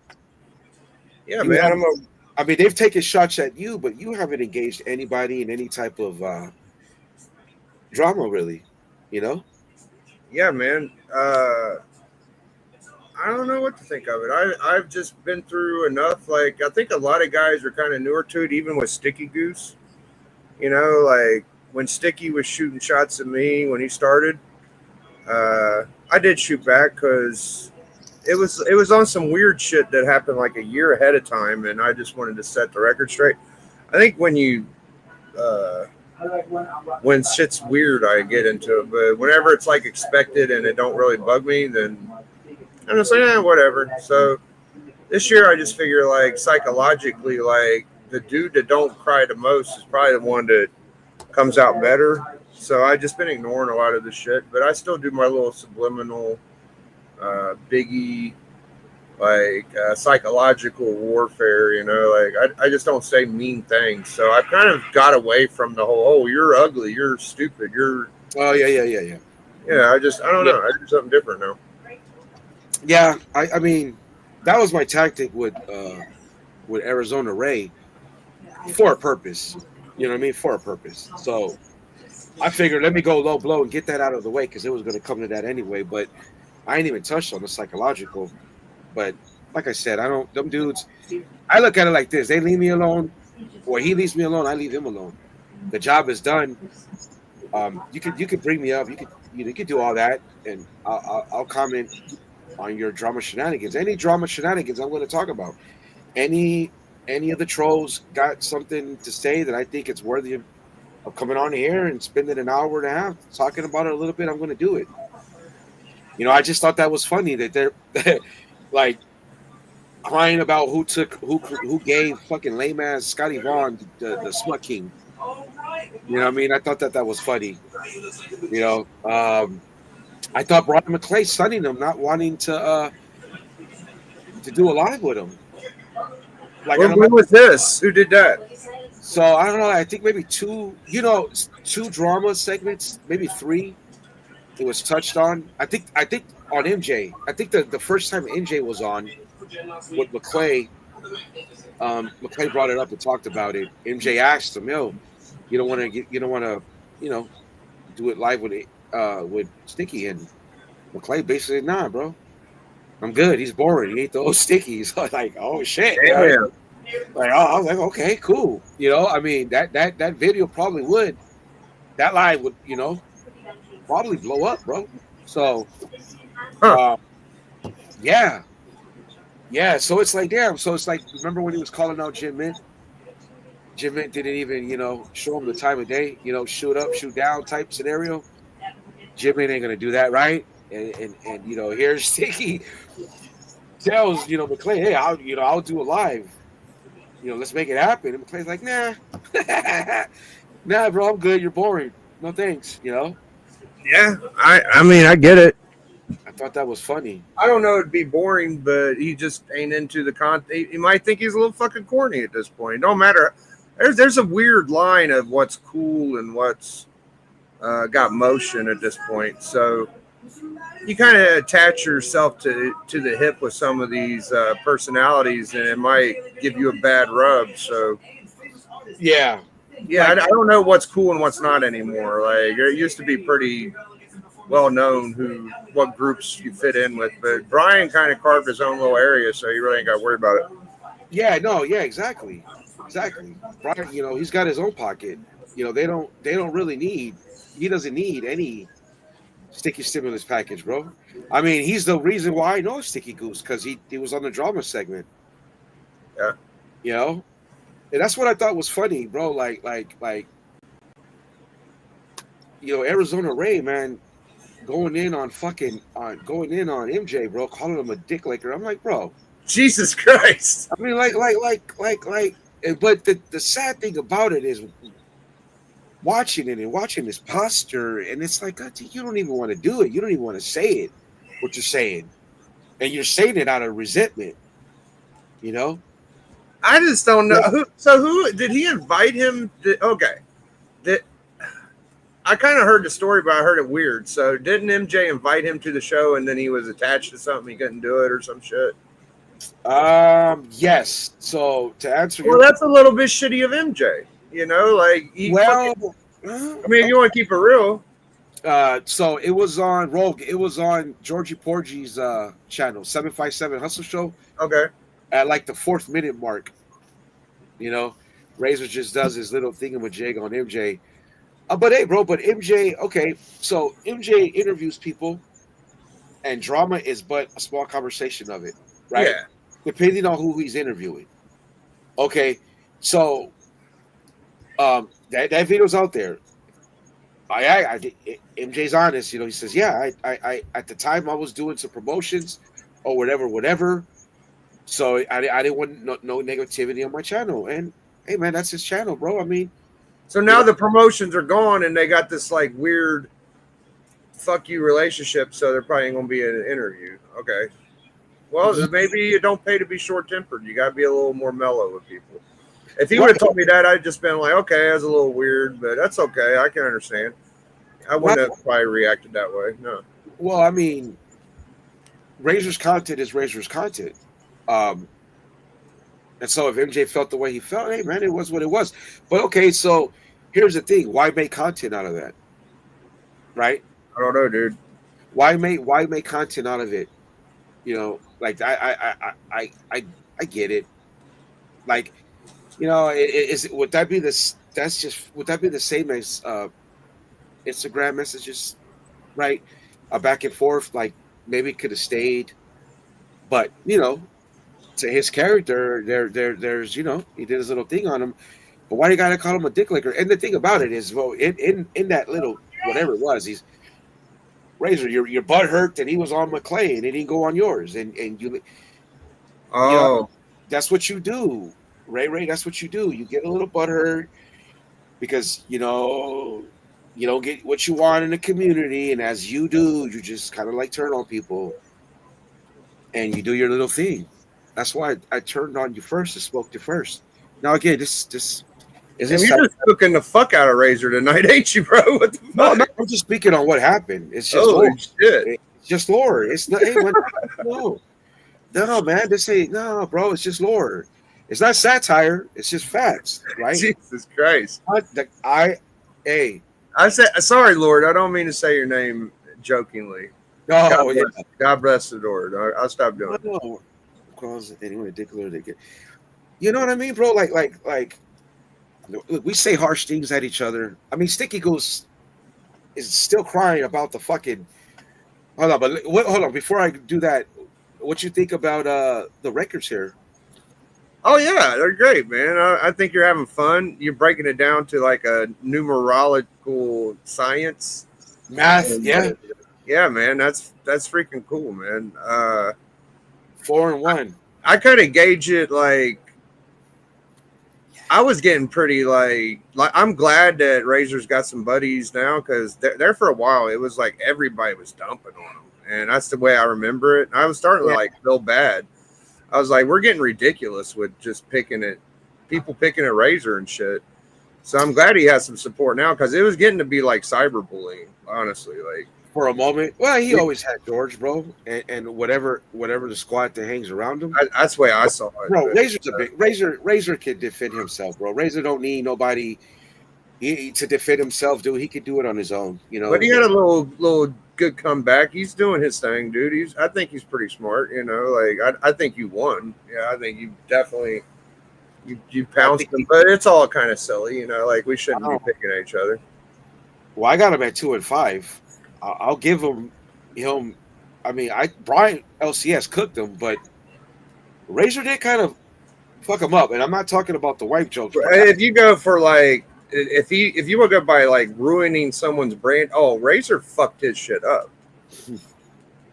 Yeah, man. I mean, they've taken shots at you, but you haven't engaged anybody in any type of drama, really. Yeah, man. I don't know what to think of it. I've just been through enough. Like, I think a lot of guys are kind of newer to it, even with Sticky Goose. Like when Sticky was shooting shots at me when he started, I did shoot back because it was on some weird shit that happened like a year ahead of time, and I just wanted to set the record straight. I think when shit's weird, I get into it, but whenever it's like expected and it don't really bug me, then I'm just like, whatever. So this year, I just figure like psychologically, like the dude that don't cry the most is probably the one that comes out better. So I just been ignoring a lot of the shit, but I still do my little subliminal Biggie, like psychological warfare, like I just don't say mean things. So I've kind of got away from the whole, oh, you're ugly, you're stupid, you're. Oh yeah. Yeah, I don't know. I do something different now. Yeah, I mean, that was my tactic with Arizona Ray for a purpose. You know what I mean? For a purpose. So I figured, let me go low blow and get that out of the way because it was going to come to that anyway. But I ain't even touched on the psychological. But like I said, them dudes, I look at it like this. They leave me alone, or he leaves me alone, I leave him alone. The job is done. You could bring me up. You could do all that, and I'll comment on your drama shenanigans. Any drama shenanigans I'm going to talk about. Any any of the trolls got something to say that I think it's worthy of coming on here and spending an hour and a half talking about it a little bit, I'm going to do it. You know, I just thought that was funny that they're like crying about who gave fucking lame ass Scotty Vaughn the Smut King. You know what I mean? I thought that was funny. You know, I thought Brian McClay sunning him, not wanting to do a live with him. Like, when was this? Who did that? So I don't know. I think maybe two drama segments, maybe three. It was touched on. I think on MJ. I think the first time MJ was on with McClay, McClay brought it up and talked about it. MJ asked him, "Yo, you don't want to, do it live with Sticky?" And McClay basically said, "Nah, bro, I'm good. He's boring. He ate those stickies." I was like, "Oh shit!" Yeah. Like, I was like, "Okay, cool." You know, I mean, that video probably would, that live would, probably blow up, bro. So, yeah. So it's like, damn. So it's like, remember when he was calling out Jim Mint? Jim Mint didn't even, show him the time of day. Shoot up, shoot down type scenario. Jim Mint ain't gonna do that, right? And here's Sticky tells McClay, "Hey, I'll do a live. Let's make it happen." And McClay's like, "Nah, nah, bro, I'm good. You're boring. No thanks." Yeah, I mean, I get it. I thought that was funny. I don't know it'd be boring, but he just ain't into the content. He might think he's a little fucking corny at this point. It don't matter. There's a weird line of what's cool and what's got motion at this point. So you kind of attach yourself to the hip with some of these personalities, and it might give you a bad rub. So yeah, I don't know what's cool and what's not anymore. Like, it used to be pretty well known what groups you fit in with, but Brian kind of carved his own little area, so you really ain't got to worry about it. Yeah, no, yeah, exactly. Brian, he's got his own pocket. They don't really need. He doesn't need any Sticky stimulus package, bro. I mean, he's the reason why I know Sticky Goose, because he was on the drama segment. Yeah. And that's what I thought was funny, bro. Like, Arizona Ray, man, going in on MJ, bro, calling him a dick licker. I'm like, bro, Jesus Christ. I mean, but the sad thing about it is watching it and watching his posture, and it's like, God, you don't even want to do it. You don't even want to say it, what you're saying. And you're saying it out of resentment, I just don't know. Yeah. Who did he invite him? I kind of heard the story, but I heard it weird. So didn't MJ invite him to the show, and then he was attached to something, he couldn't do it or some shit? Yes. So to answer that's a little bit shitty of MJ. I mean, if you want to keep it real. So it was on Rogue. It was on Georgie Porgy's channel, 757 Hustle Show. Okay. At like the 4th minute mark, Razor just does his little thingamajig on MJ. But hey, bro, MJ, okay, so MJ interviews people, and drama is but a small conversation of it, right? Yeah. Depending on who he's interviewing. Okay, so that video's out there. MJ's honest, he says, yeah, I at the time I was doing some promotions or whatever. So I didn't want no negativity on my channel. And hey, man, that's his channel, bro. I mean, so now the promotions are gone and they got this like weird fuck you relationship. So there probably ain't going to be an interview. Okay. Well, maybe you don't pay to be short tempered. You got to be a little more mellow with people. If he would have told me that, I'd just been like, okay, that's a little weird, but that's okay. I can understand. I wouldn't have probably reacted that way. No. Well, I mean, Razor's content is Razor's content. And so if MJ felt the way he felt, hey, man, it was what it was. But okay, so here's the thing. Why make content out of that? Right? I don't know, dude. Why make content out of it? Like I get it. Like, would that be the same as Instagram messages, right? Back and forth, like maybe it could have stayed, but to his character, there's he did his little thing on him. But why you gotta call him a dick licker? And the thing about it is, well, in that little whatever it was, he's Razor, your butt hurt and he was on McClay and it didn't go on yours, and you that's what you do, Ray. That's what you do. You get a little butt hurt because you don't get what you want in the community, and as you do, you just kind of like turn on people, and you do your little thing. That's why I turned on you first and spoke to you first. Now again, this is you're just cooking the fuck out of Razor tonight, ain't you, bro? What the fuck? No, I'm just speaking on what happened. It's just shit. It's just lore. It's not no, man. This ain't bro. It's just lore. It's not satire. It's just facts, right? Jesus Christ. I said sorry, Lord. I don't mean to say your name jokingly. No, God bless the Lord. I'll stop doing it. No, because anyway, ridiculous. You know what I mean, bro? Like, look, we say harsh things at each other. I mean, Sticky is still crying about the fucking. Hold on. Before I do that, what you think about the records here? Oh yeah, they're great, man. I think you're having fun. You're breaking it down to like a numerological science, math. Yeah, man. That's freaking cool, man. 4 and 1. I kind of gauge it like. I was getting pretty like I'm glad that Razor's got some buddies now, because there for a while it was like everybody was dumping on him, and that's the way I remember it. And I was starting to like feel bad. I was like, we're getting ridiculous with just people picking a Razor and shit. So I'm glad he has some support now, because it was getting to be like cyberbullying, honestly. Like for a moment, well, he always had George, bro, and whatever the squad that hangs around him. That's the way I saw it. Bro, Razor's a big Razor can defend himself, bro. Razor don't need nobody to defend himself, dude. He could do it on his own, But he had a little good comeback. He's doing his thing, dude. I think he's pretty smart, Like I think you won. Yeah, I think you definitely you pounced him, but it's all kind of silly, Like we shouldn't be picking at each other. Well, I got him at 2 and 5. I'll give him. I mean, Brian LCS cooked him, but Razor did kind of fuck him up, and I'm not talking about the wife jokes. If you go for like, if you want to go by like ruining someone's brand, Razor fucked his shit up.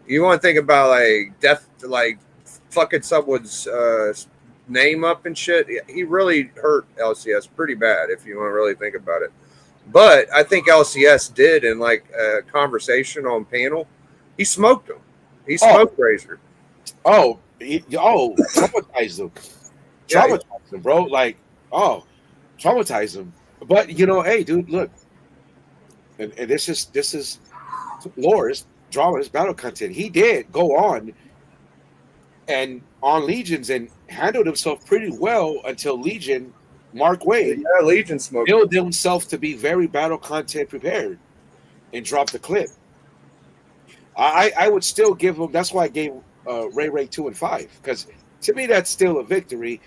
You want to think about like like fucking someone's name up and shit. He really hurt LCS pretty bad if you want to really think about it. But I think LCS did in like a conversation on panel. He smoked him. He smoked Razor. Traumatized him. Traumatized him, bro. Like, traumatized him. But hey, dude, look. And this is lore, it's drama, it's battle content. He did go on Legions and handled himself pretty well until Legion. Mark Wade, Legion smoked. Built himself to be very battle content prepared, and dropped the clip. I would still give him. That's why I gave Ray 2 and 5, because to me that's still a victory.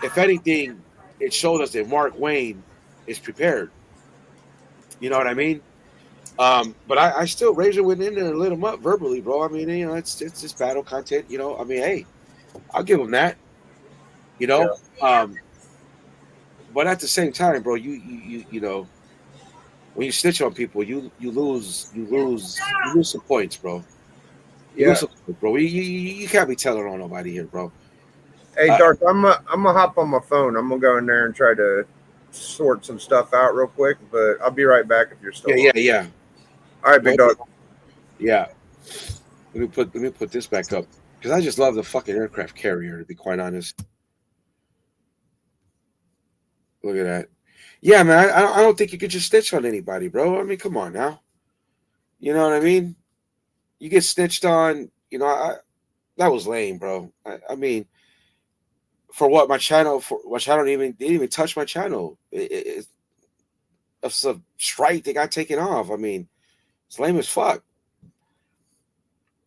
If anything, it showed us that Mark Wayne is prepared. You know what I mean? But I still Razor went in there and lit him up verbally, bro. I mean, it's just battle content. I mean, hey, I'll give him that. But at the same time, bro, you when you snitch on people, you lose some points, bro. You can't be telling on nobody here, bro. Hey, Dark, I'm gonna hop on my phone. I'm gonna go in there and try to sort some stuff out real quick, but I'll be right back if you're still. Yeah. All right, big dog. Yeah. Let me put this back up, because I just love the fucking aircraft carrier, to be quite honest. Look at that. Yeah, man, I don't think you could just snitch on anybody, bro. I mean, come on now. You know what I mean? You get snitched on, that was lame, bro. I mean, for what my channel didn't even touch my channel. It's a strike that got taken off. I mean, it's lame as fuck.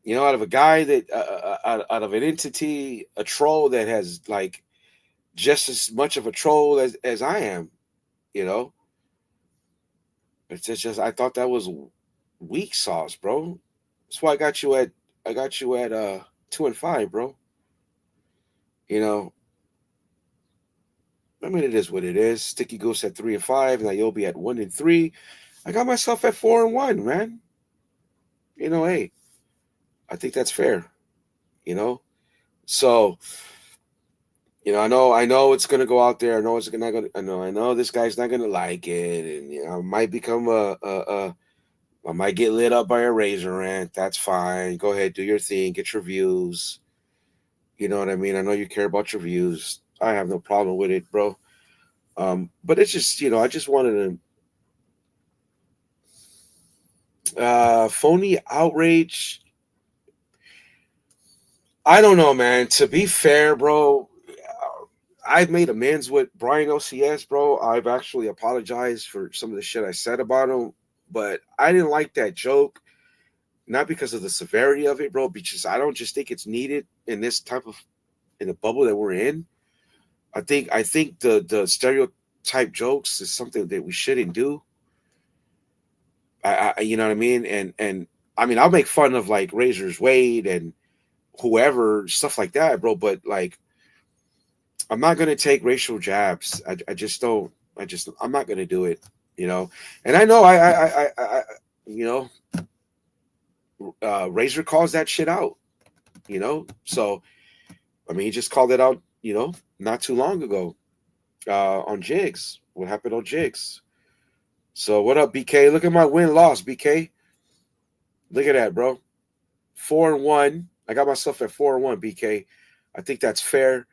Out of a guy that out of an entity, a troll that has like just as much of a troll as I am, It's just I thought that was weak sauce, bro. That's why I got you at 2 and 5, bro. You know, I mean, it is what it is. Sticky Goose at 3-5, and Niobe at 1-3. I got myself at 4-1, man. You know, hey, I think that's fair. You know, so I know it's gonna go out there. I know it's not gonna. I know this guy's not gonna like it, and I might become I might get lit up by a Razor rant. That's fine. Go ahead, do your thing, get your views. You know what I mean? I know you care about your views. I have no problem with it, bro. But it's just, I just wanted to phony outrage. I don't know, man. To be fair, bro, I've made amends with Brian OCS, bro. I've actually apologized for some of the shit I said about him, but I didn't like that joke. Not because of the severity of it, bro, because I don't just think it's needed in this in the bubble that we're in. I think the stereotype jokes is something that we shouldn't do. I you know what I mean? And I mean, I'll make fun of like Razor's Wade and whoever, stuff like that, bro, but like I'm not gonna take racial jabs. I just don't. I'm not gonna do it. And I know I Razor calls that shit out. So I mean, he just called it out. Not too long ago on Jigs. What happened on Jigs? So what up, BK? Look at my win-loss, BK. Look at that, bro. 4-1. I got myself at 4-1, BK. I think that's fair.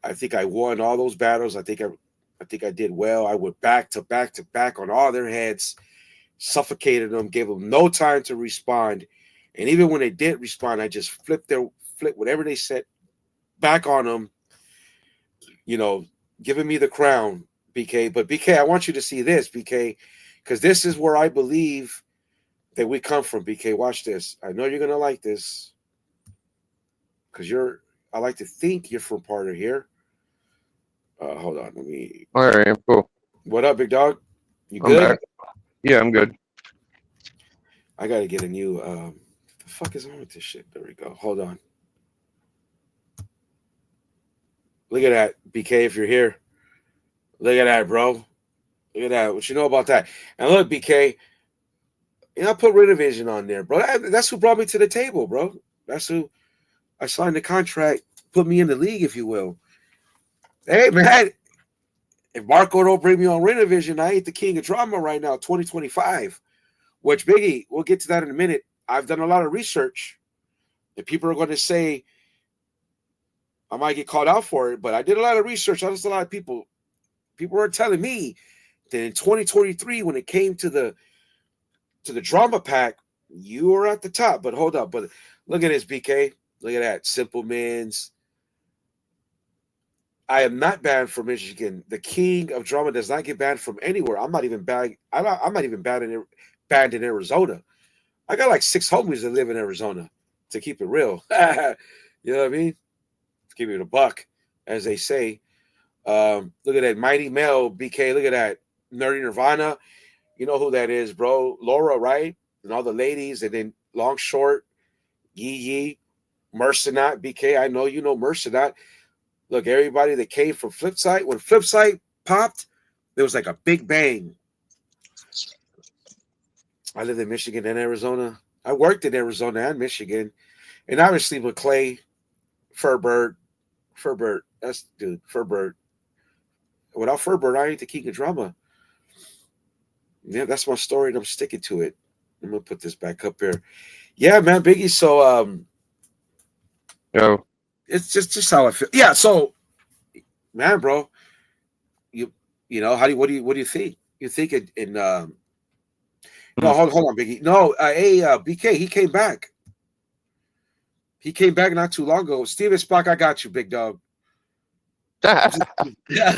I think I won all those battles. I think I did well. I went back to back to back on all their heads, suffocated them, gave them no time to respond. And even when they did respond, I just flipped whatever they said back on them, giving me the crown, BK. But BK, I want you to see this, BK, because this is where I believe that we come from, BK. Watch this. I know you're going to like this because I like to think you're from part of here. Hold on. Let me. All right, cool. What up, big dog? You good? Back. Yeah, I'm good. I got to get a new. The fuck is wrong with this shit? There we go. Hold on. Look at that, BK, if you're here. Look at that, bro. Look at that. What you know about that? And look, BK, I put Renovision on there, bro. That's who brought me to the table, bro. That's who I signed the contract, put me in the league, if you will. Hey, man, if Marco don't bring me on Renovision, I ain't the king of drama right now, 2025. Which, Biggie, we'll get to that in a minute. I've done a lot of research, and people are going to say I might get called out for it, but I did a lot of research. I just a lot of people were telling me that in 2023, when it came to the drama pack, you were at the top. But hold up, but look at this, BK. Look at that, Simple Min's. I am not banned from Michigan. The king of drama does not get banned from anywhere. I'm not even banned. I'm not even banned in Arizona. I got like 6 homies that live in Arizona. To keep it real, you know what I mean? Give you the buck, as they say. Look at that Mighty Mel, BK. Look at that Nerdy Nirvana. You know who that is, bro? Laura, right? And all the ladies, and then Long Short, Yee, Mercenot, BK. I know you know Mercenot. Look, everybody that came from Flipside, when Flipside popped, there was like a big bang. I lived in Michigan and Arizona. I worked in Arizona and Michigan. And obviously with Clay, Furbird, that's dude, Furbird. Without Furbird, I ain't the king of drama. Yeah, that's my story, and I'm sticking to it. I'm gonna put this back up here. Yeah, man, Biggie. So Yo. It's just how I feel. Yeah, so man, bro, you know, what do you think? You think in no, hold on, Biggie. No, BK, he came back. He came back not too long ago. Steven Spock, I got you, big dog. I got you.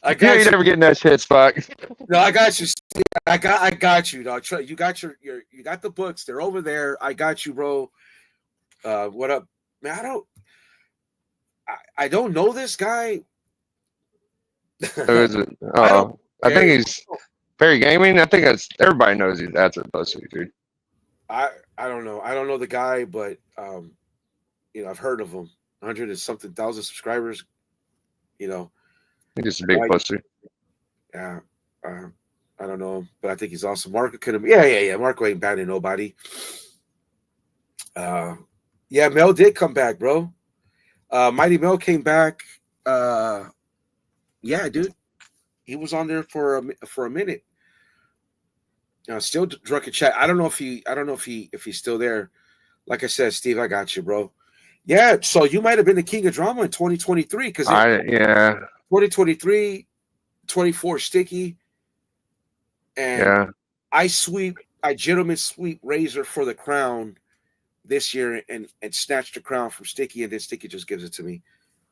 Ain't never getting that shit, Spock. No, I got you. I got you, dog. You got you got the books. They're over there. I got you, bro. What up, man? I don't know this guy. Who is it? I think he's Perry Gaming. I think everybody knows that's a pussy, dude. I don't know. I don't know the guy, but You know, I've heard of him. 100 and something thousand subscribers. You know, He's just a big pussy. Yeah, I don't know, but I think he's awesome. Marco could have. Yeah. Marco ain't bad to nobody. Yeah, Mel did come back, bro. Mighty Mel came back. Yeah, dude, he was on there for a minute. Still drunk in chat. I don't know if he's still there. Like I said, Steve, I got you, bro. Yeah, so you might have been the king of drama in 2023 because 2023, 24 Sticky, and I gentleman sweep Razor for the crown this year and snatched the crown from Sticky, and then Sticky just gives it to me.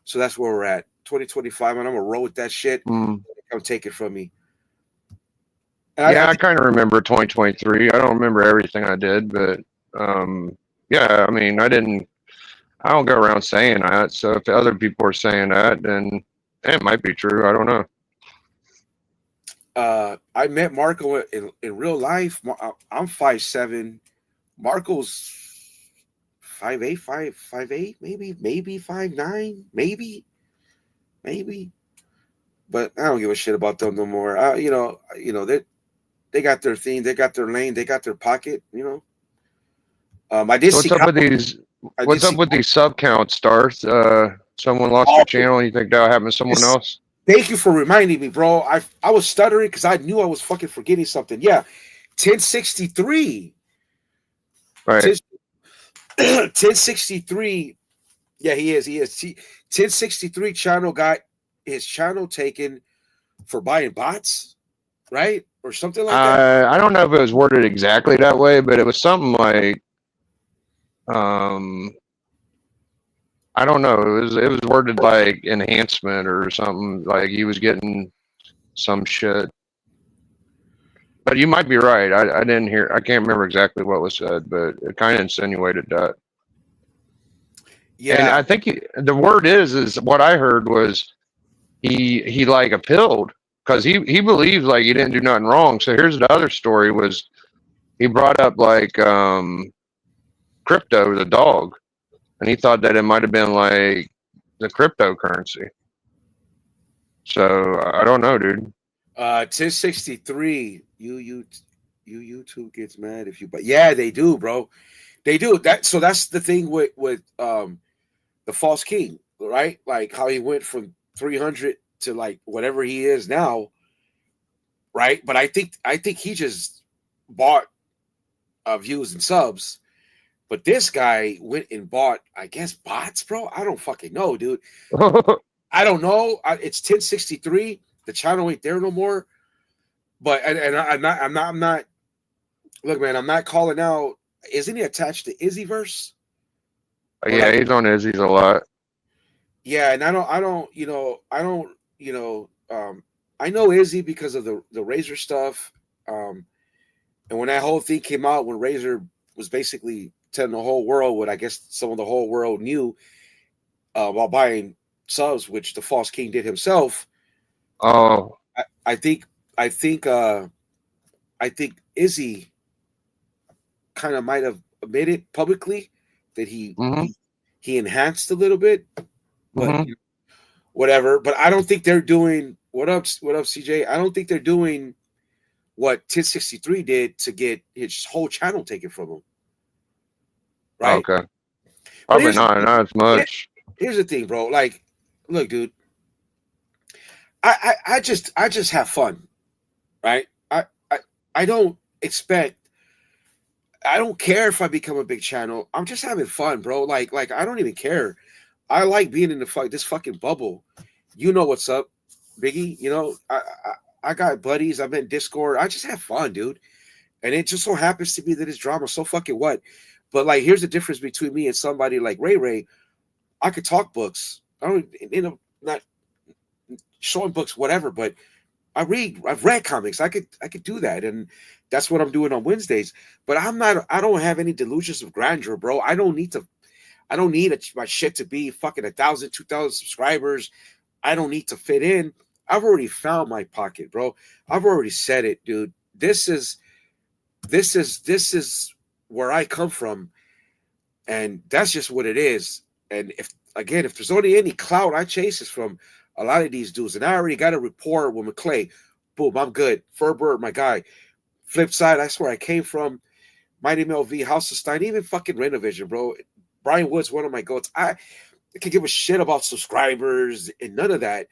So that's where we're at. 2025, and I'm gonna roll with that shit. Come take it from me. And I kind of remember 2023. I don't remember everything I did, but yeah, I mean, I don't go around saying that. So if other people are saying that, then it might be true. I don't know. I met Marco in real life. I'm 5'7". Marco's 5'8", 5'8", maybe 5'9", maybe. But I don't give a shit about them no more. You know, they got their thing, they got their lane, they got their pocket. You know. I did. So what's up with these sub counts, Darth? Someone lost their channel, and you think that'll happen to someone else? Thank you for reminding me, bro. I was stuttering because I knew I was fucking forgetting something. Yeah, 1063. Right. 1063. Yeah, he is. 1063 channel got his channel taken for buying bots, right? Or something like that. I don't know if it was worded exactly that way, but it was something like, I don't know. It was worded like enhancement or something, like he was getting some shit. But you might be right. I didn't hear. I can't remember exactly what was said, but it kind of insinuated that. Yeah, and I think the word is what I heard was he like appealed because he believes like he didn't do nothing wrong. So here's the other story: was he brought up like crypto, the dog, and he thought that it might have been like the cryptocurrency. So I don't know, dude. 1063. YouTube gets mad if you, but yeah, they do, bro. They do that. So that's the thing with the false king, right? Like how he went from 300 to like whatever he is now, right? But I think he just bought views and subs. But this guy went and bought, I guess, bots, bro. I don't fucking know, dude. I don't know. It's 1063. The channel ain't there no more. But and I'm not. Look, man, I'm not calling out. Isn't he attached to Izzyverse? Yeah, he's on Izzy's a lot. Yeah, and I know Izzy because of the Razor stuff. And when that whole thing came out, when Razor was basically telling the whole world what I guess some of the whole world knew while buying subs, which the False King did himself. Oh, I think Izzy kind of might have admitted publicly that he enhanced a little bit, but whatever. But I don't think they're doing what up, CJ. I don't think they're doing what 1063 did to get his whole channel taken from him. Right? Okay. Probably not as much. Here's the thing, bro. Like, look, dude. I just have fun, right? I don't expect. I don't care if I become a big channel. I'm just having fun, bro. Like I don't even care. I like being in this fucking bubble. You know what's up, Biggie? You know, I got buddies. I'm in Discord. I just have fun, dude. And it just so happens to be that it's drama. So fucking what? But like, here's the difference between me and somebody like Ray. I could talk books. I don't, not showing books, whatever. But I've read comics. I could do that, and that's what I'm doing on Wednesdays. But I don't have any delusions of grandeur, bro. I don't need my shit to be fucking 1,000, 2,000 subscribers. I don't need to fit in. I've already found my pocket, bro. I've already said it, dude. This is where I come from, and that's just what it is. And if there's only any clout I chase is from a lot of these dudes, and I already got a rapport with McClay. Boom, I'm good. Ferber, my guy. Flip side, I swear I came from Mighty Mel V, House of Stein, even fucking Renovision, bro. Brian Wood's one of my goats. I can give a shit about subscribers and none of that.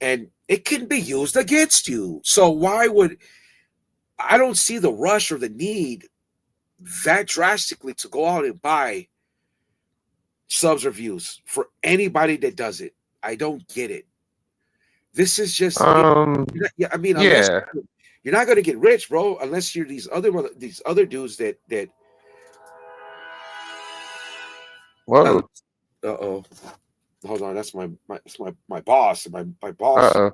And it can be used against you. So why would I don't see the rush or the need that drastically to go out and buy subs or views for anybody that does it. I don't get it. This is just yeah. I mean, you're not gonna get rich, bro, unless you're these other dudes that Whoa. uh-oh. Hold on, that's my boss. My boss. Uh-oh.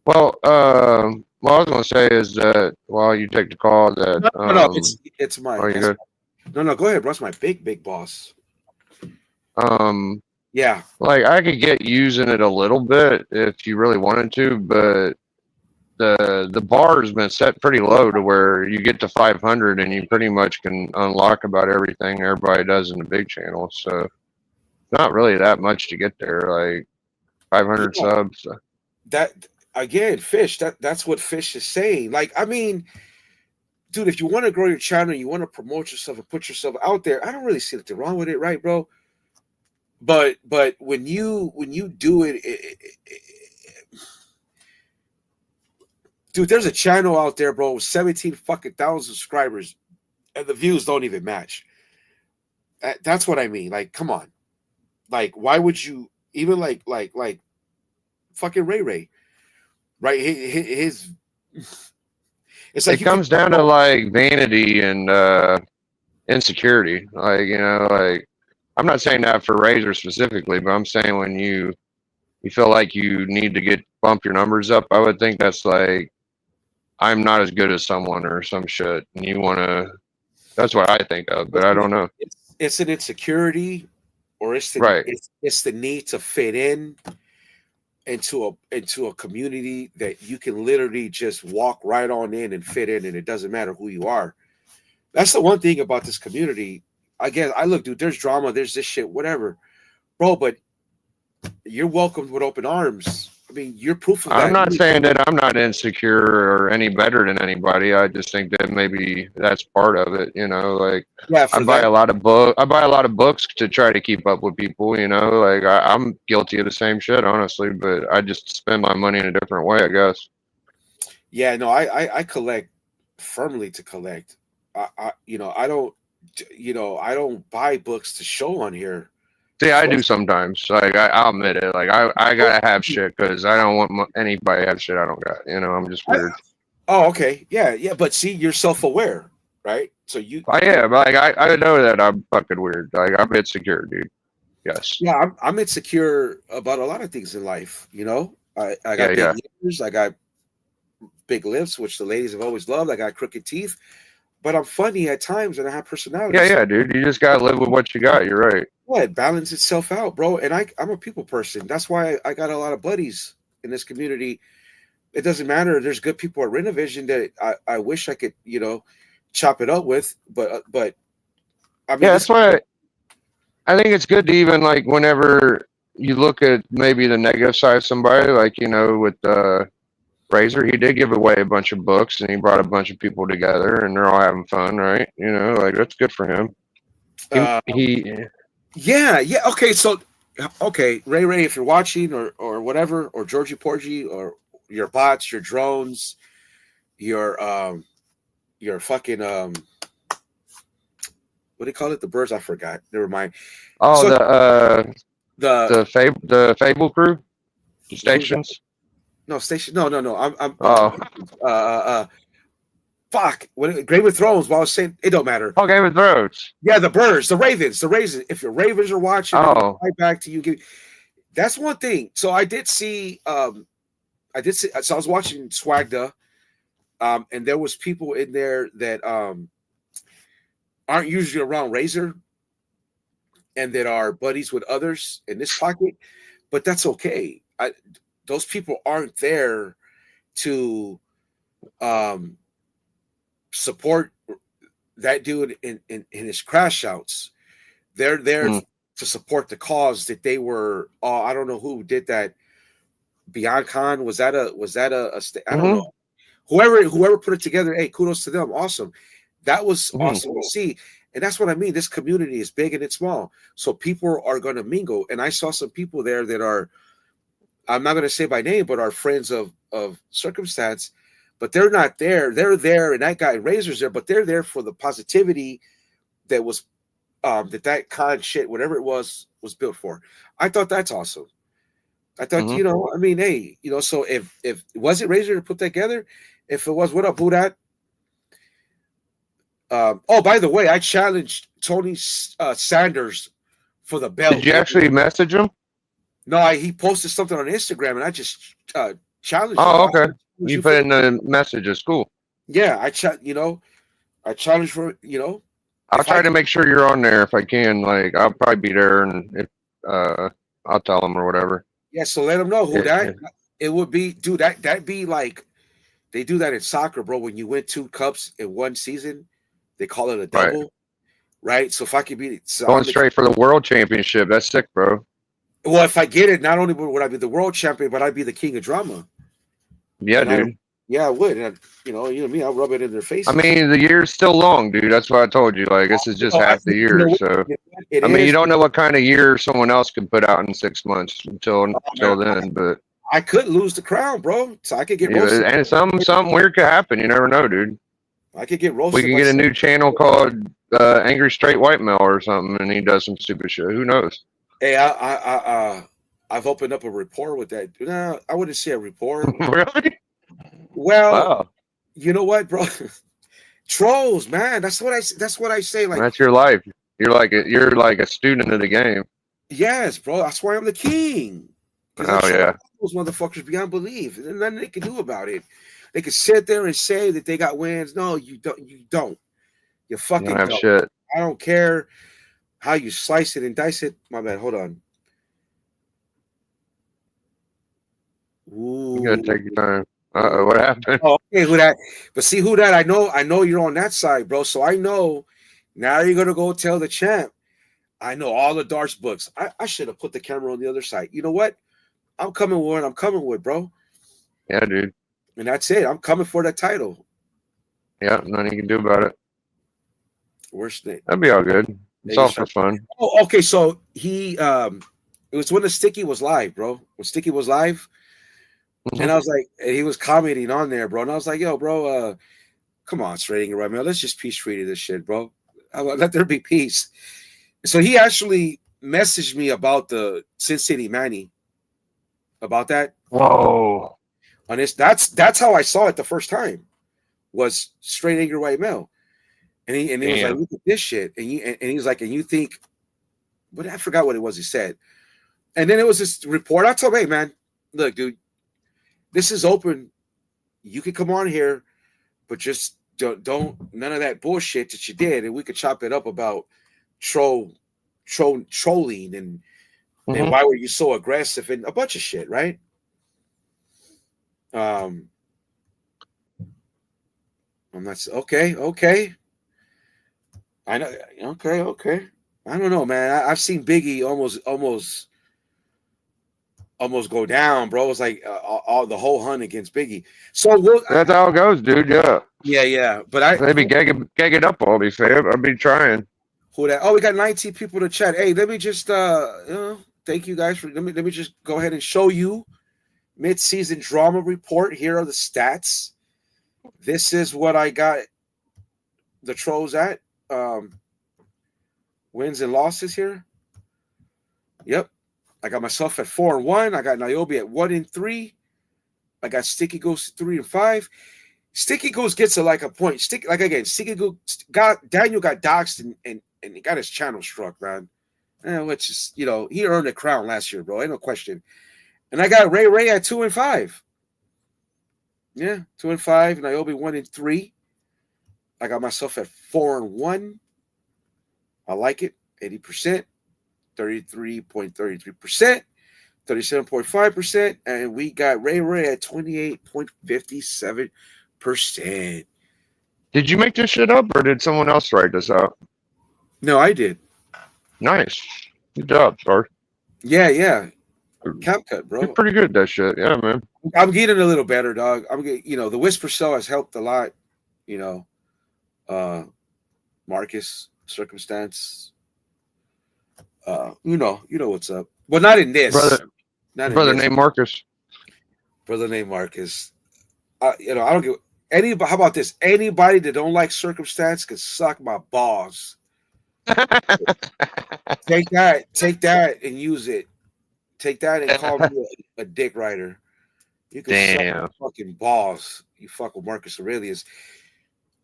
Well, what I was gonna say is that while you take the call, that no, it's my. Oh, you good? No, go ahead, bro. It's my big boss. Yeah. Like I could get using it a little bit if you really wanted to, but the bar has been set pretty low to where you get to 500 and you pretty much can unlock about everything everybody does in the big channel. So not really that much to get there, like 500 subs. That again, Fish. That's what Fish is saying. Like, I mean, dude, if you want to grow your channel, you want to promote yourself and put yourself out there, I don't really see anything wrong with it, right, bro? But when you do it, dude, there's a channel out there, bro, with 17,000 subscribers, and the views don't even match. That's what I mean. Like, come on. Like, why would you even like fucking Ray, right? His it's like it comes down to like vanity and insecurity. Like, you know, like I'm not saying that for Razor specifically, but I'm saying when you feel like you need to bump your numbers up, I would think that's like I'm not as good as someone or some shit, and you want to. That's what I think of, but I don't know. It's an insecurity, or it's the right. It's the need to fit into a community that you can literally just walk right on in and fit in, and it doesn't matter who you are. That's the one thing about this community. Again, look, dude, there's drama, there's this shit, whatever, bro, but you're welcomed with open arms. I mean, you're proof of that. I'm not saying that I'm not insecure or any better than anybody. I just think that maybe that's part of it, you know, like I buy a lot of books to try to keep up with people, you know, like I'm guilty of the same shit, honestly, but I just spend my money in a different way, I guess. Yeah, no, I collect firmly to collect. I don't buy books to show on here. See, I do sometimes. Like I'll admit it. Like I gotta have shit because I don't want anybody to have shit I don't got. You know, I'm just weird. Okay, yeah. But see, you're self-aware, right? So you. Yeah, but like I know that I'm fucking weird. Like I'm insecure, dude. Yes. Yeah, I'm insecure about a lot of things in life. You know, I got big ears, I got big lips, which the ladies have always loved. I got crooked teeth. But I'm funny at times and I have personality. Yeah, dude. You just gotta live with what you got. You're right. Yeah, it balances itself out, bro. And I'm a people person. That's why I got a lot of buddies in this community. It doesn't matter. There's good people at Renovision that I wish I could, you know, chop it up with. But I mean, yeah, that's why I think it's good to even like whenever you look at maybe the negative side of somebody, like, you know, with Razor, he did give away a bunch of books and he brought a bunch of people together and they're all having fun, right? You know, like that's good for him. Yeah. Okay, so Ray, if you're watching or whatever, or Georgie Porgy, or your bots, your drones, your fucking what do you call it? The birds? I forgot. Never mind. Oh, so, the Fable crew stations. No, station. No. I'm fuck. When Game of Thrones, while I was saying it don't matter. Oh, Game of Thrones. Yeah, the birds, the Ravens. If your Ravens are watching, right back to you. That's one thing. So I did see. So I was watching Swagda, and there was people in there that aren't usually around Razor, and that are buddies with others in this pocket. But that's okay. Those people aren't there to support that dude in his crash outs. They're there to support the cause that they were. Oh, I don't know who did that. Beyond Khan, was that a I don't know. Whoever put it together, hey, kudos to them. Awesome. That was awesome to see. And that's what I mean. This community is big and it's small. So people are going to mingle. And I saw some people there that are, I'm not going to say by name, but are friends of circumstance, but they're not there. They're there. And that guy Razor's there, but they're there for the positivity that was, that con shit, whatever it was built for. I thought that's awesome. I thought, you know, I mean, hey, you know, so if was it Razor to put that together? If it was, what up, who that? Oh, by the way, I challenged Tony Sanders for the belt. Did you actually message him? No, he posted something on Instagram, and I just challenged him. Oh, okay. You put in a message at school. Yeah, I challenged for, you know. I'll try to make sure you're on there if I can. Like, I'll probably be there, and if I'll tell him or whatever. Yeah, so let them know who that. It would be, dude. That'd be like they do that in soccer, bro. When you win 2 cups in one season, they call it a double, right? So if I could be going straight for the world championship, that's sick, bro. Well, if I get it, not only would I be the world champion, but I'd be the king of drama. Yeah, dude. Yeah, I would. And, you know me, I'll rub it in their face. I mean, the year's still long, dude. That's why I told you. Like, this is just half the year. So, I mean, you don't know what kind of year someone else could put out in 6 months until then. But I could lose the crown, bro. So I could get roasted. And something weird could happen. You never know, dude. I could get roasted. We can get a new channel called Angry Straight White Male or something, and he does some stupid shit. Who knows? Hey, I've opened up a rapport with that. No, I wouldn't say a rapport. Really? Well, wow. You know what, bro? Trolls, man. That's what I say. Like, that's your life. You're like a student of the game. Yes, bro. That's why I'm the king. Oh yeah. Those motherfuckers beyond belief. There's nothing they can do about it. They can sit there and say that they got wins. No, you don't. You don't. You fucking don't have don't. shit. I don't care how you slice it and dice it. My bad. Hold on. Ooh. You gotta take your time. What happened? Oh, okay, who that? But see who that? I know you're on that side, bro. So I know now you're gonna go tell the champ. I know all the darts books. I should have put the camera on the other side. You know what? I'm coming with what I'm coming with, bro. Yeah, dude. And that's it. I'm coming for that title. Yeah, nothing you can do about it. Worst thing. That'd be all good. It's all for fun. Oh, okay. So he it was when the Sticky was live, bro. When Sticky was live. And I was like, and he was commenting on there, bro. And I was like, yo, bro, come on, straight right, man. Let's just peace treaty this shit, bro. Let there be peace. So he actually messaged me about the Sin City Manny. About that. Whoa. On this, that's how I saw it the first time. Was straight angry white male. And he was like, look at this shit. And he was like, and you think, but I forgot what it was he said. And then it was this report. I told him, hey man, look, dude. This is open. You can come on here, but just don't none of that bullshit that you did, and we could chop it up about trolling and why were you so aggressive and a bunch of shit, right? I'm not okay. I know. Okay. I don't know, man. I've seen Biggie almost go down, bro. It's like all the whole hunt against Biggie. So that's how it goes, dude. Yeah. Yeah. But they be gagging up all these fam. I've been trying. Who that? Oh, we got 19 people to chat. Hey, let me just thank you guys for let me just go ahead and show you mid-season drama report. Here are the stats. This is what I got the trolls at. Wins and losses here. Yep. I got myself at 4-1. I got Niobe at 1-3. I got Sticky Goes 3-5. Sticky Goes gets a point. Sticky Goes Daniel got doxxed and he got his channel struck, man. Which is, he earned a crown last year, bro. Ain't no question. And I got Ray at 2-5. Yeah, 2-5. Niobe 1-3. I got myself at 4-1. I like it. 80%. 33.33%, 37.5%, and we got Ray at 28.57%. Did you make this shit up, or did someone else write this out? No, I did. Nice. Good job, Star. Yeah. CapCut, bro. You're pretty good at that shit. Yeah, man. I'm getting a little better, dog. I'm getting, the Whisper Cell has helped a lot. Marcus, Circumstance. You know what's up. Well, not in this. Brother named Marcus. Brother named Marcus. I don't give anybody. How about this? Anybody that don't like Circumstance can suck my balls. Take that, and use it. Take that and call me a dick rider. You can suck my fucking balls. You fuck with Marcus Aurelius.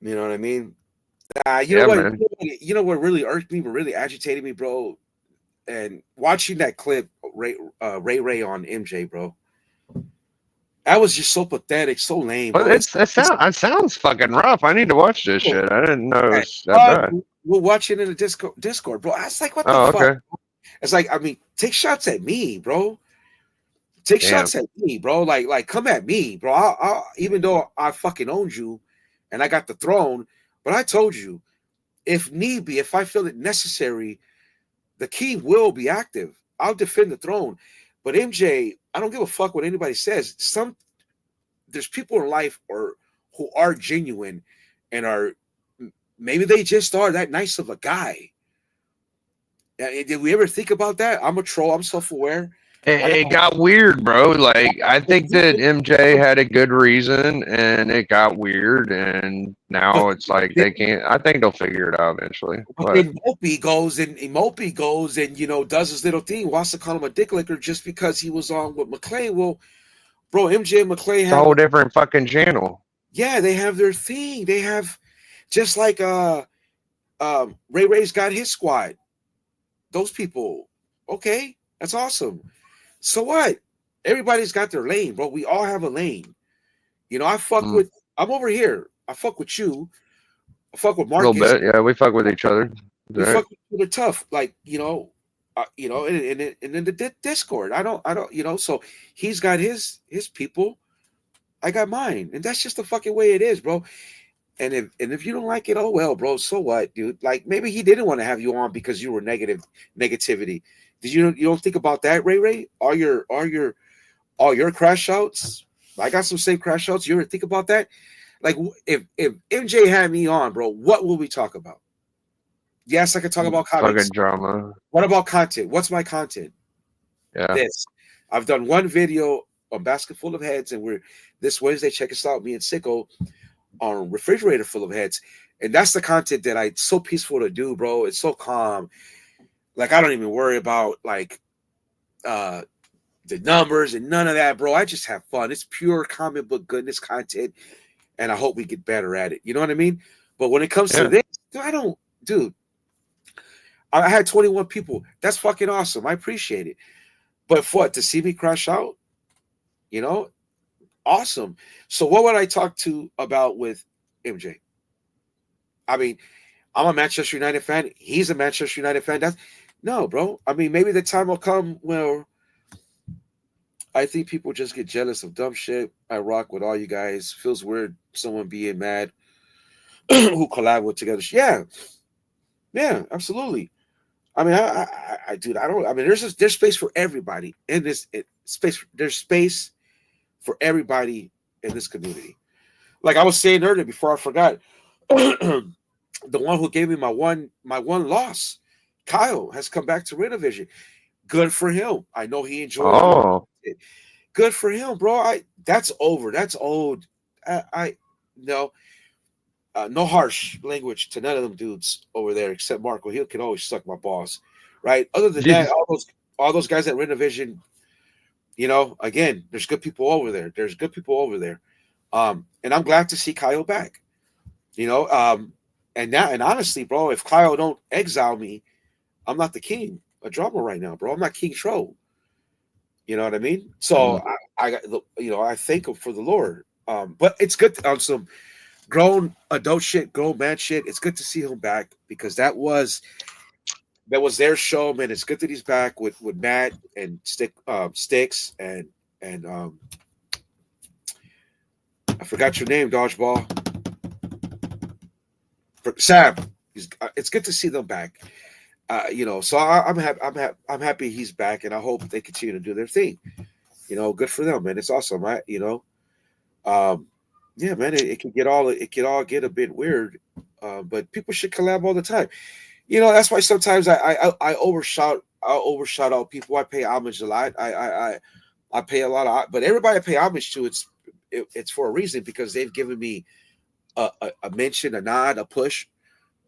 You know what I mean? You know what really irked me, but really agitated me, bro. And watching that clip, Ray on MJ, bro. That was just so pathetic, so lame. Well, it sounds fucking rough. I need to watch this shit. I didn't know it was that bad. We'll watch it in the Discord, bro. I was like, what the fuck? Okay. It's like, I mean, take shots at me, bro. Take shots at me, bro. Like, come at me, bro. I'll even though I fucking owned you and I got the throne, but I told you, if need be, if I feel it necessary, the king will be active. I'll defend the throne. But MJ, I don't give a fuck what anybody says. There's people in life who are genuine and are, maybe they just are that nice of a guy. Did we ever think about that? I'm a troll. I'm self-aware. It got weird, bro. Like, I think that MJ had a good reason, and it got weird, and now it's like they can't. I think they'll figure it out eventually. But then Mopey goes and does his little thing. Wants to call him a dick licker just because he was on with McClay. Well, bro, MJ and McClay have a whole different fucking channel. Yeah, they have their thing. They have just like Ray's got his squad. Those people, okay, that's awesome. So what? Everybody's got their lane, bro. We all have a lane. I'm over here. I fuck with you. I fuck with Marcus. A little bit, yeah. We fuck with each other. We fuck with each other tough, like and in the Discord. I don't. So he's got his people. I got mine, and that's just the fucking way it is, bro. And if you don't like it, oh well, bro. So what, dude? Like maybe he didn't want to have you on because you were negativity. Did you don't think about that, Ray? All your crash outs. I got some safe crash outs. You ever think about that? Like if MJ had me on, bro, what will we talk about? Yes, I could talk about comics. Fucking drama. What about content? What's my content? Yeah. This. I've done one video on Basket Full of Heads, and we're this Wednesday. Check us out, me and Sicko, on Refrigerator Full of Heads. And that's the content that it's so peaceful to do, bro. It's so calm. Like, I don't even worry about like the numbers and none of that, bro. I just have fun. It's pure comic book goodness content, and I hope we get better at it. You know what I mean? But when it comes to this, I had 21 people. That's fucking awesome. I appreciate it. But for what, to see me crash out, awesome. So what would I talk about with MJ? I mean, I'm a Manchester United fan. He's a Manchester United fan. No, bro. I mean, maybe the time will come where I think people just get jealous of dumb shit. I rock with all you guys. Feels weird someone being mad who collab with together. Yeah, absolutely. I mean, there's space for everybody in this space. There's space for everybody in this community. Like I was saying earlier before I forgot, the one who gave me my one loss, Kyle, has come back to Renovision. Good for him. I know he enjoyed it. Good for him, bro. That's over. That's old. No harsh language to none of them dudes over there except Marco. He can always suck my balls, right? Other than that, all those guys at Renovision, again, there's good people over there. And I'm glad to see Kyle back. And honestly, bro, if Kyle don't exile me, I'm not the king of drama right now, bro. I'm not King Troll. You know what I mean? So I thank him for the Lord. But it's good on some grown adult shit, grown man shit. It's good to see him back because that was their show, man. It's good that he's back with Matt and Sticks and I forgot your name, Dodgeball. Sam. It's good to see them back. So I'm happy he's back, and I hope they continue to do their thing. Good for them, man. It's awesome, right? Yeah, man. It could get a bit weird, but people should collab all the time. That's why sometimes I overshout out people. I pay homage a lot. I pay a lot of, but everybody I pay homage to, it's for a reason, because they've given me a mention, a nod, a push,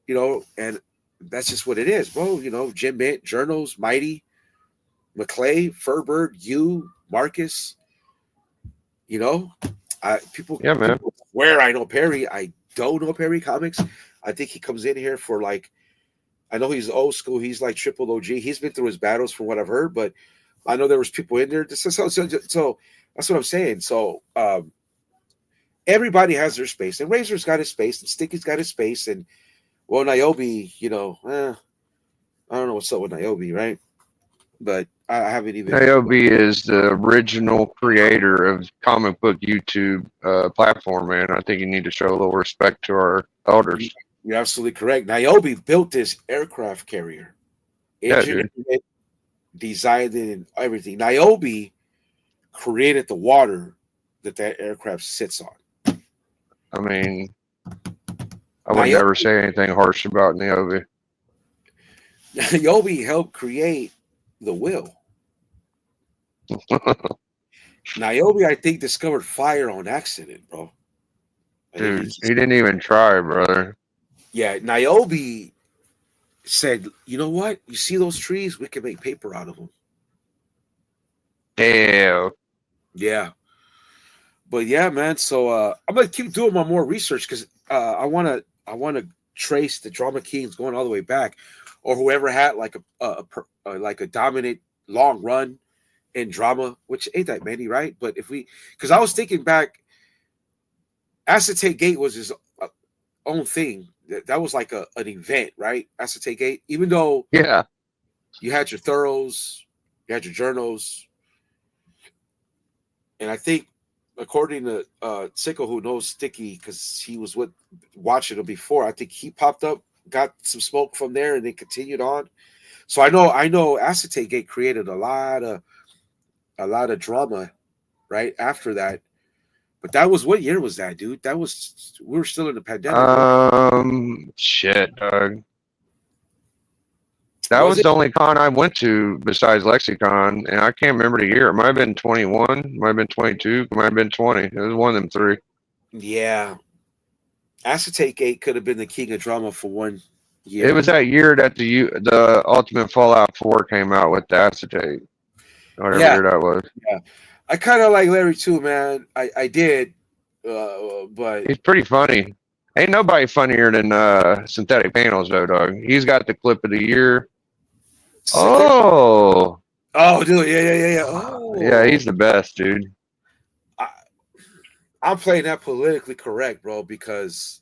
and that's just what it is, bro. Jim Mint, Journals, Mighty, McClay, Furberg, you, Marcus. People. Yeah, man. People swear I know Perry. I don't know Perry Comics. I think he comes in here for I know he's old school. He's like triple OG. He's been through his battles from what I've heard, but I know there was people in there. So that's what I'm saying. So everybody has their space, and Razor's got his space, and Sticky's got his space, and Niobe, I don't know what's up with Niobe, right? But I haven't even. Niobe is the original creator of comic book YouTube platform, man. I think you need to show a little respect to our elders. You're absolutely correct. Niobe built this aircraft carrier. Engineered it, designed it, and everything. Niobe created the water that aircraft sits on. I mean, I would never say anything harsh about Niobe. Niobe helped create the will. Niobe, I think, discovered fire on accident, bro. Dude, he didn't even try, brother. Yeah, Niobe said, "You know what? You see those trees? We can make paper out of them." Damn. Yeah. But yeah, man. So I'm gonna keep doing my more research, because I wanna trace the Drama Kings going all the way back, or whoever had like a dominant long run in drama, which ain't that many, right? But because I was thinking back, Acetate Gate was his own thing. That was like an event, right? Acetate Gate, even though you had your Thoros, you had your Journals, and I think, according to Sicko, who knows Sticky because he was watching him before, I think he popped up, got some smoke from there, and then continued on. So I know Acetate Gate created a lot of drama right after that. But that was, what year was that, dude? We were still in the pandemic. Shit, dog. That was the only con I went to besides Lexicon, and I can't remember the year. It might have been 21, might have been 22, might have been 20. It was one of them three. Yeah. Acetate Gate could have been the king of drama for 1 year. It was that year that the Ultimate Fallout 4 came out with the acetate. Whatever year that was. Yeah. I kind of like Larry too, man. I did, but he's pretty funny. Ain't nobody funnier than Synthetic Panels, though, dog. He's got the clip of the year. Oh, dude, yeah. Oh, yeah, he's the best, dude. I'm playing that politically correct, bro, because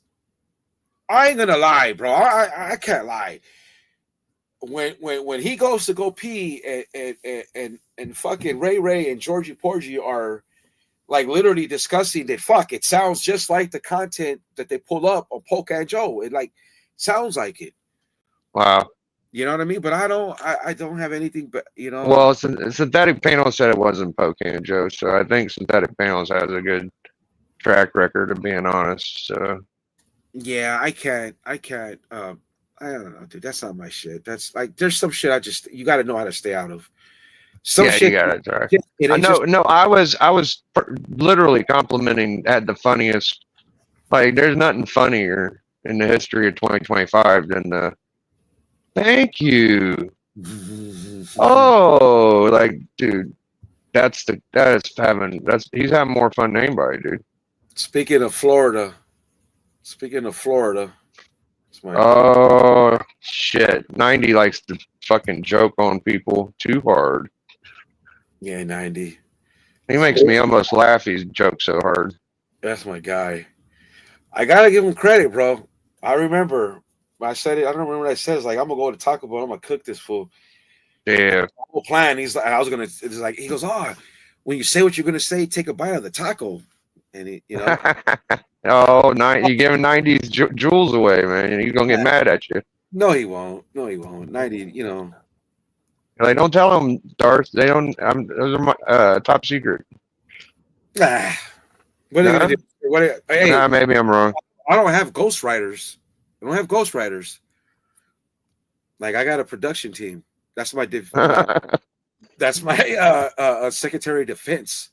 I ain't gonna lie, bro. I can't lie. When he goes to go pee and fucking Ray and Georgie Porgy are like literally discussing that, it sounds just like the content that they pull up on Poke and Joe. It like sounds like it. Wow. You know what I mean? But I don't have anything but, Well, Synthetic Panels said it wasn't Poke and Joe, so I think Synthetic Panels has a good track record of being honest. So yeah, I can't I don't know, dude. That's not my shit. That's like, there's some shit you got to know how to stay out of. Some shit, you got it. Sorry. I was literally complimenting at the funniest. Like, there's nothing funnier in the history of 2025 than the thank you. Oh, like, dude, he's having more fun than anybody, dude. Speaking of Florida. Oh shit! 90 likes to fucking joke on people too hard. Yeah, 90. He makes me almost laugh. He jokes so hard. That's my guy. I gotta give him credit, bro. I remember I said it. I don't remember what I said. It's like, I'm gonna go to Taco Bell. I'm gonna cook this fool. Yeah. The whole plan. He's like, It's like, he goes, when you say what you're gonna say, take a bite of the taco, and he, you know. Oh, you're giving 90s jewels away, man. He's gonna get mad at you. No, he won't. No, he won't. 90, you know. Like, don't tell them, Darth. They don't. Those are my top secret. Ah, what are they No? gonna do? Hey, Nah, maybe I'm wrong. I don't have ghostwriters. I don't have ghostwriters. Like I got a production team. That's my that's my Secretary of Defense.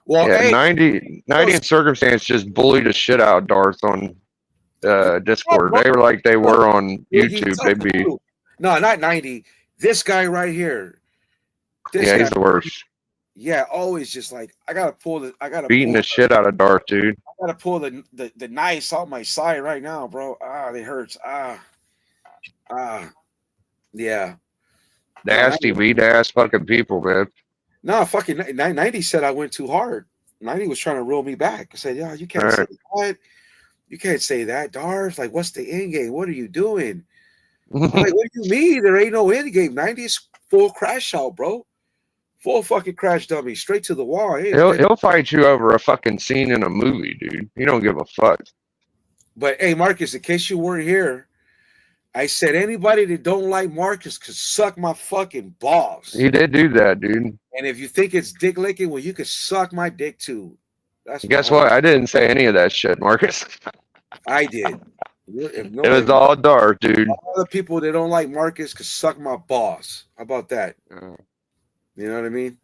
Well, Yeah, hey, 90 in circumstance just bullied the shit out of Darth on Discord. bro, They were like they were on Biggie YouTube. tough They'd be too. No, not 90. This guy right here. This yeah, guy, he's the worst. yeah, always just like I gotta Beating the shit out of Darth, dude. I gotta pull the knives out my side right now, bro. It hurts. Yeah. Nasty, beat ass fucking people, man. No, fucking 90 said I went too hard. 90 was trying to reel me back. I said, "Yeah, you can't say that. You can't say that, Darth. Like, what's the end game? What are you doing?" I'm like, "What do you mean? There ain't no end game. 90 is full crash out, bro. Full fucking crash dummy, straight to the wall. He'll fight you over a fucking scene in a movie, dude. He don't give a fuck. But hey, Marcus, in case you weren't here, I said anybody that don't like Marcus could suck my fucking balls. He did do that, dude. And if you think it's dick licking, well, you could suck my dick too. Guess what? I didn't say any of that shit, Marcus. I did. It was all Darth, dude. All the people that don't like Marcus could suck my balls. How about that? You know what I mean?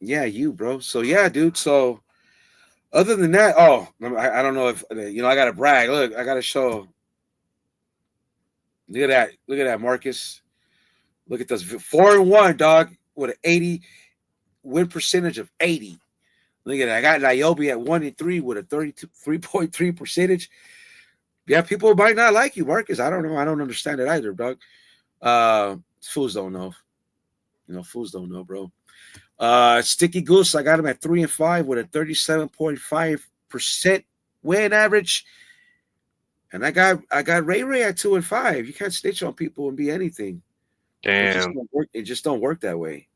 Yeah, you, bro. So yeah, dude. So other than that, I don't know if I gotta brag. Look, I gotta show. Look at that, Marcus. Look at this 4-1, dog, with an 80 win percentage of 80. Look at that. I got Niobe at 1-3 with a 33.3 percentage. Yeah, people might not like you, Marcus. I don't know. I don't understand it either, dog. Fools don't know. Fools don't know, bro. Sticky Goose, I got him at 3-5 with a 37.5% win average. And I got Ray at 2-5. You can't snitch on people and be anything. Damn. It just don't work that way.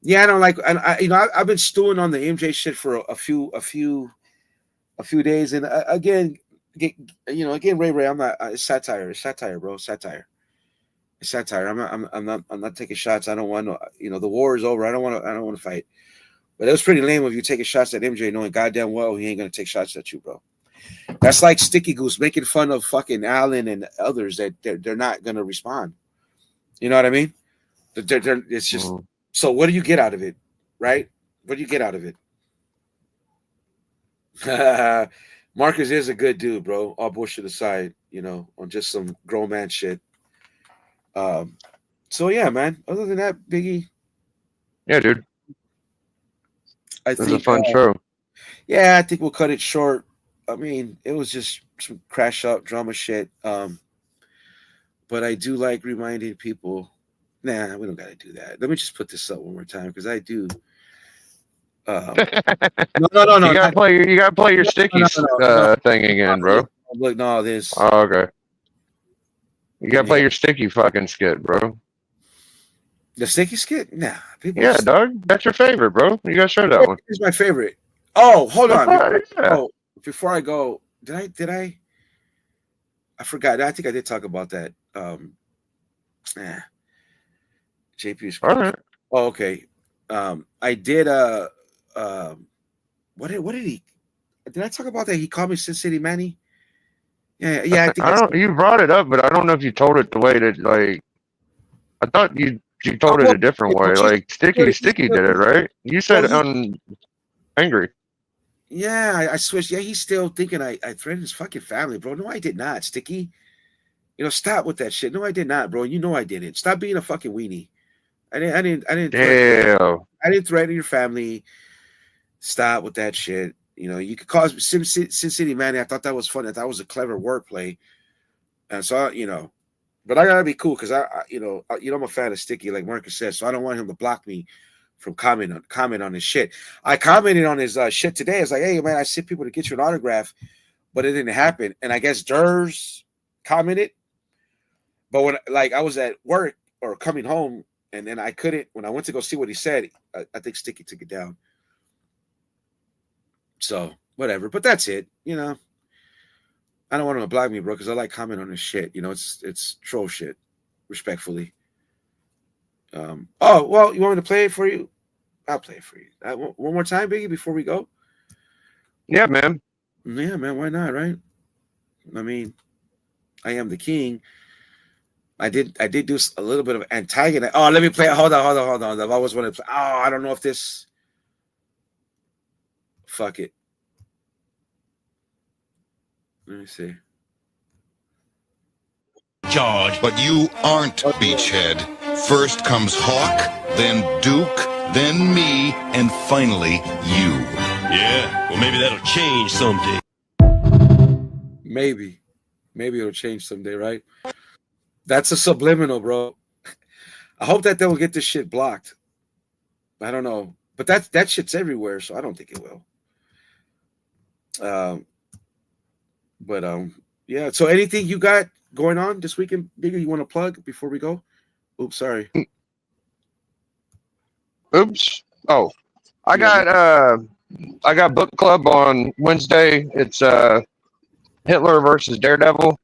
Yeah, I don't like. And I've been stewing on the MJ shit for a few days. And again, Ray, I'm not. It's satire. It's satire, bro. Satire. It's satire. I'm not taking shots. I don't want to. The war is over. I don't want to fight. But it was pretty lame of you taking shots at MJ, knowing goddamn well he ain't gonna take shots at you, bro. That's like Sticky Goose making fun of fucking Allen and others that they're not gonna respond. You know what I mean? It's just. So what do you get out of it, right? What do you get out of it? Marcus is a good dude, bro. All bullshit aside, on just some grown man shit. So yeah, man. Other than that, Biggie. Yeah, dude. I think it was a fun show. Yeah, I think we'll cut it short. I mean, it was just some crash out drama shit. But I do like reminding people. Nah, we don't got to do that. Let me just put this up one more time because I do. No. You gotta play your sticky thing again, bro. Look, no, this. Oh, okay. You gotta play your sticky fucking skit, bro. The sticky skit? Nah. Yeah, dog. That's your favorite, bro. You gotta show that one. It's my favorite. Oh, hold on. Before I go, did I? I forgot. I think I did talk about that. JP's. All right. Oh, okay. I did. What did he? Did I talk about that? He called me Sin City Manny. Yeah. I think I don't. You brought it up, but I don't know if you told it the way that like. I thought you told it a different way. Like Sticky did it, right? You said angry. Yeah, I switched. Yeah, he's still thinking I threatened his fucking family, bro. No, I did not, Sticky. Stop with that shit. No, I did not, bro. You know I didn't. Stop being a fucking weenie. I didn't. Damn. I didn't threaten your family. Stop with that shit. You could call Sin City Manny. I thought that was funny. I thought it was a clever wordplay. And so, but I gotta be cool because I'm a fan of Sticky, like Marcus says. So I don't want him to block me from comment on his shit. I commented on his shit today. I was like, hey man, I sent people to get you an autograph, but it didn't happen. And I guess Durs commented. But when I was at work or coming home, and then I couldn't, when I went to go see what he said, I think Sticky took it down. So whatever, but that's it. I don't want him to block me, bro, because I like comment on his shit. You know, it's troll shit, respectfully. Oh well, you want me to play it for you? I'll play it for you. One more time, Biggie, before we go. Yeah, man. Yeah, man. Why not? Right? I mean, I am the king. I did do a little bit of antagonist. Oh, let me play it. Hold on. I've always wanted to play. Oh, I don't know if this. Fuck it. Let me see. George. But you aren't Beachhead. First comes Hawk, then Duke, then me, and finally you. Yeah, well, maybe that'll change someday. Maybe it'll change someday, right? That's a subliminal, bro. I hope that they'll get this shit blocked. I don't know, but that shit's everywhere, so I don't think it will. Yeah. So anything you got going on this weekend, Bigger? You want to plug before we go? Oops, sorry. Oops. Oh, I got book club on Wednesday. It's Hitler versus Daredevil,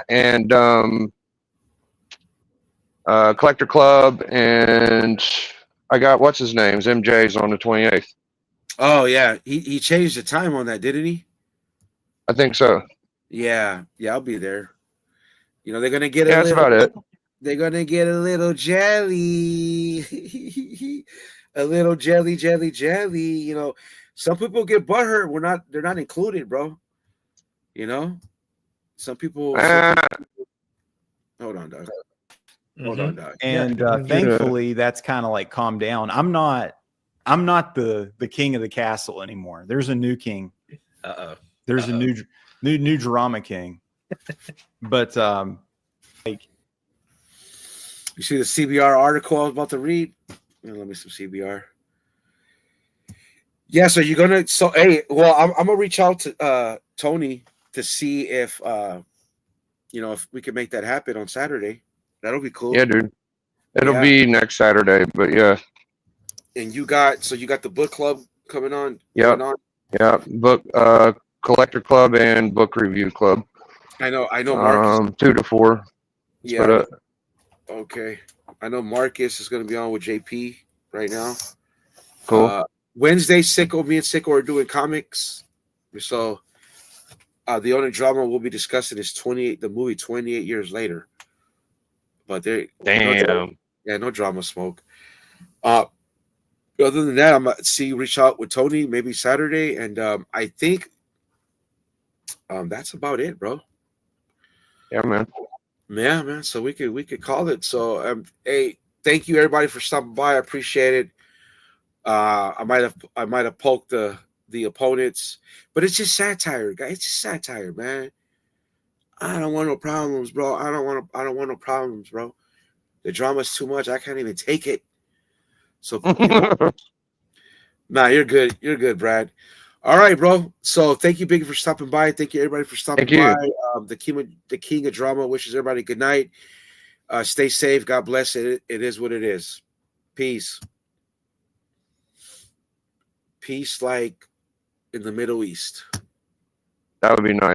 and Collector Club, and I got what's his name's MJ's on the 28th. Oh yeah, he changed the time on that, didn't he? I think so. Yeah, I'll be there. You know they're gonna get that's about it. They're gonna get a little jelly, a little jelly. You know, some people get butthurt. They're not included, bro. You know, some people. Hold on, dog. Hold on, dog. And thankfully, that's kind of like calmed down. I'm not the king of the castle anymore. There's a new king. There's a new drama king. But like, you see the CBR article I was about to read? Let me some CBR. Yeah, so you're gonna. So hey, well, I'm gonna reach out to Tony to see if if we can make that happen on Saturday. That'll be cool. Yeah, dude. It'll be next Saturday, but yeah. And you got the book club coming on. Yeah. Yeah, book Collector Club and book review club. I know. Marcus. 2 to 4. Yeah. Okay. I know Marcus is going to be on with JP right now. Cool. Wednesday, me and Sicko are doing comics. So the only drama we'll be discussing is the movie 28 Years Later. But damn. No drama smoke. Other than that, I'm gonna reach out with Tony maybe Saturday, and I think that's about it, bro. Yeah, man. Yeah, man. So we could call it. So hey, thank you everybody for stopping by. I appreciate it. I might have poked the opponents, but it's just satire, guys. It's just satire, man. I don't want no problems, bro. I don't want no problems, bro. The drama's too much. I can't even take it. So, nah, you're good. You're good, Brad. All right, bro. So thank you, Biggie, for stopping by. Thank you, everybody, for stopping by. The king of drama wishes everybody good night. Stay safe. God bless. It is what it is. Peace. Peace like in the Middle East. That would be nice.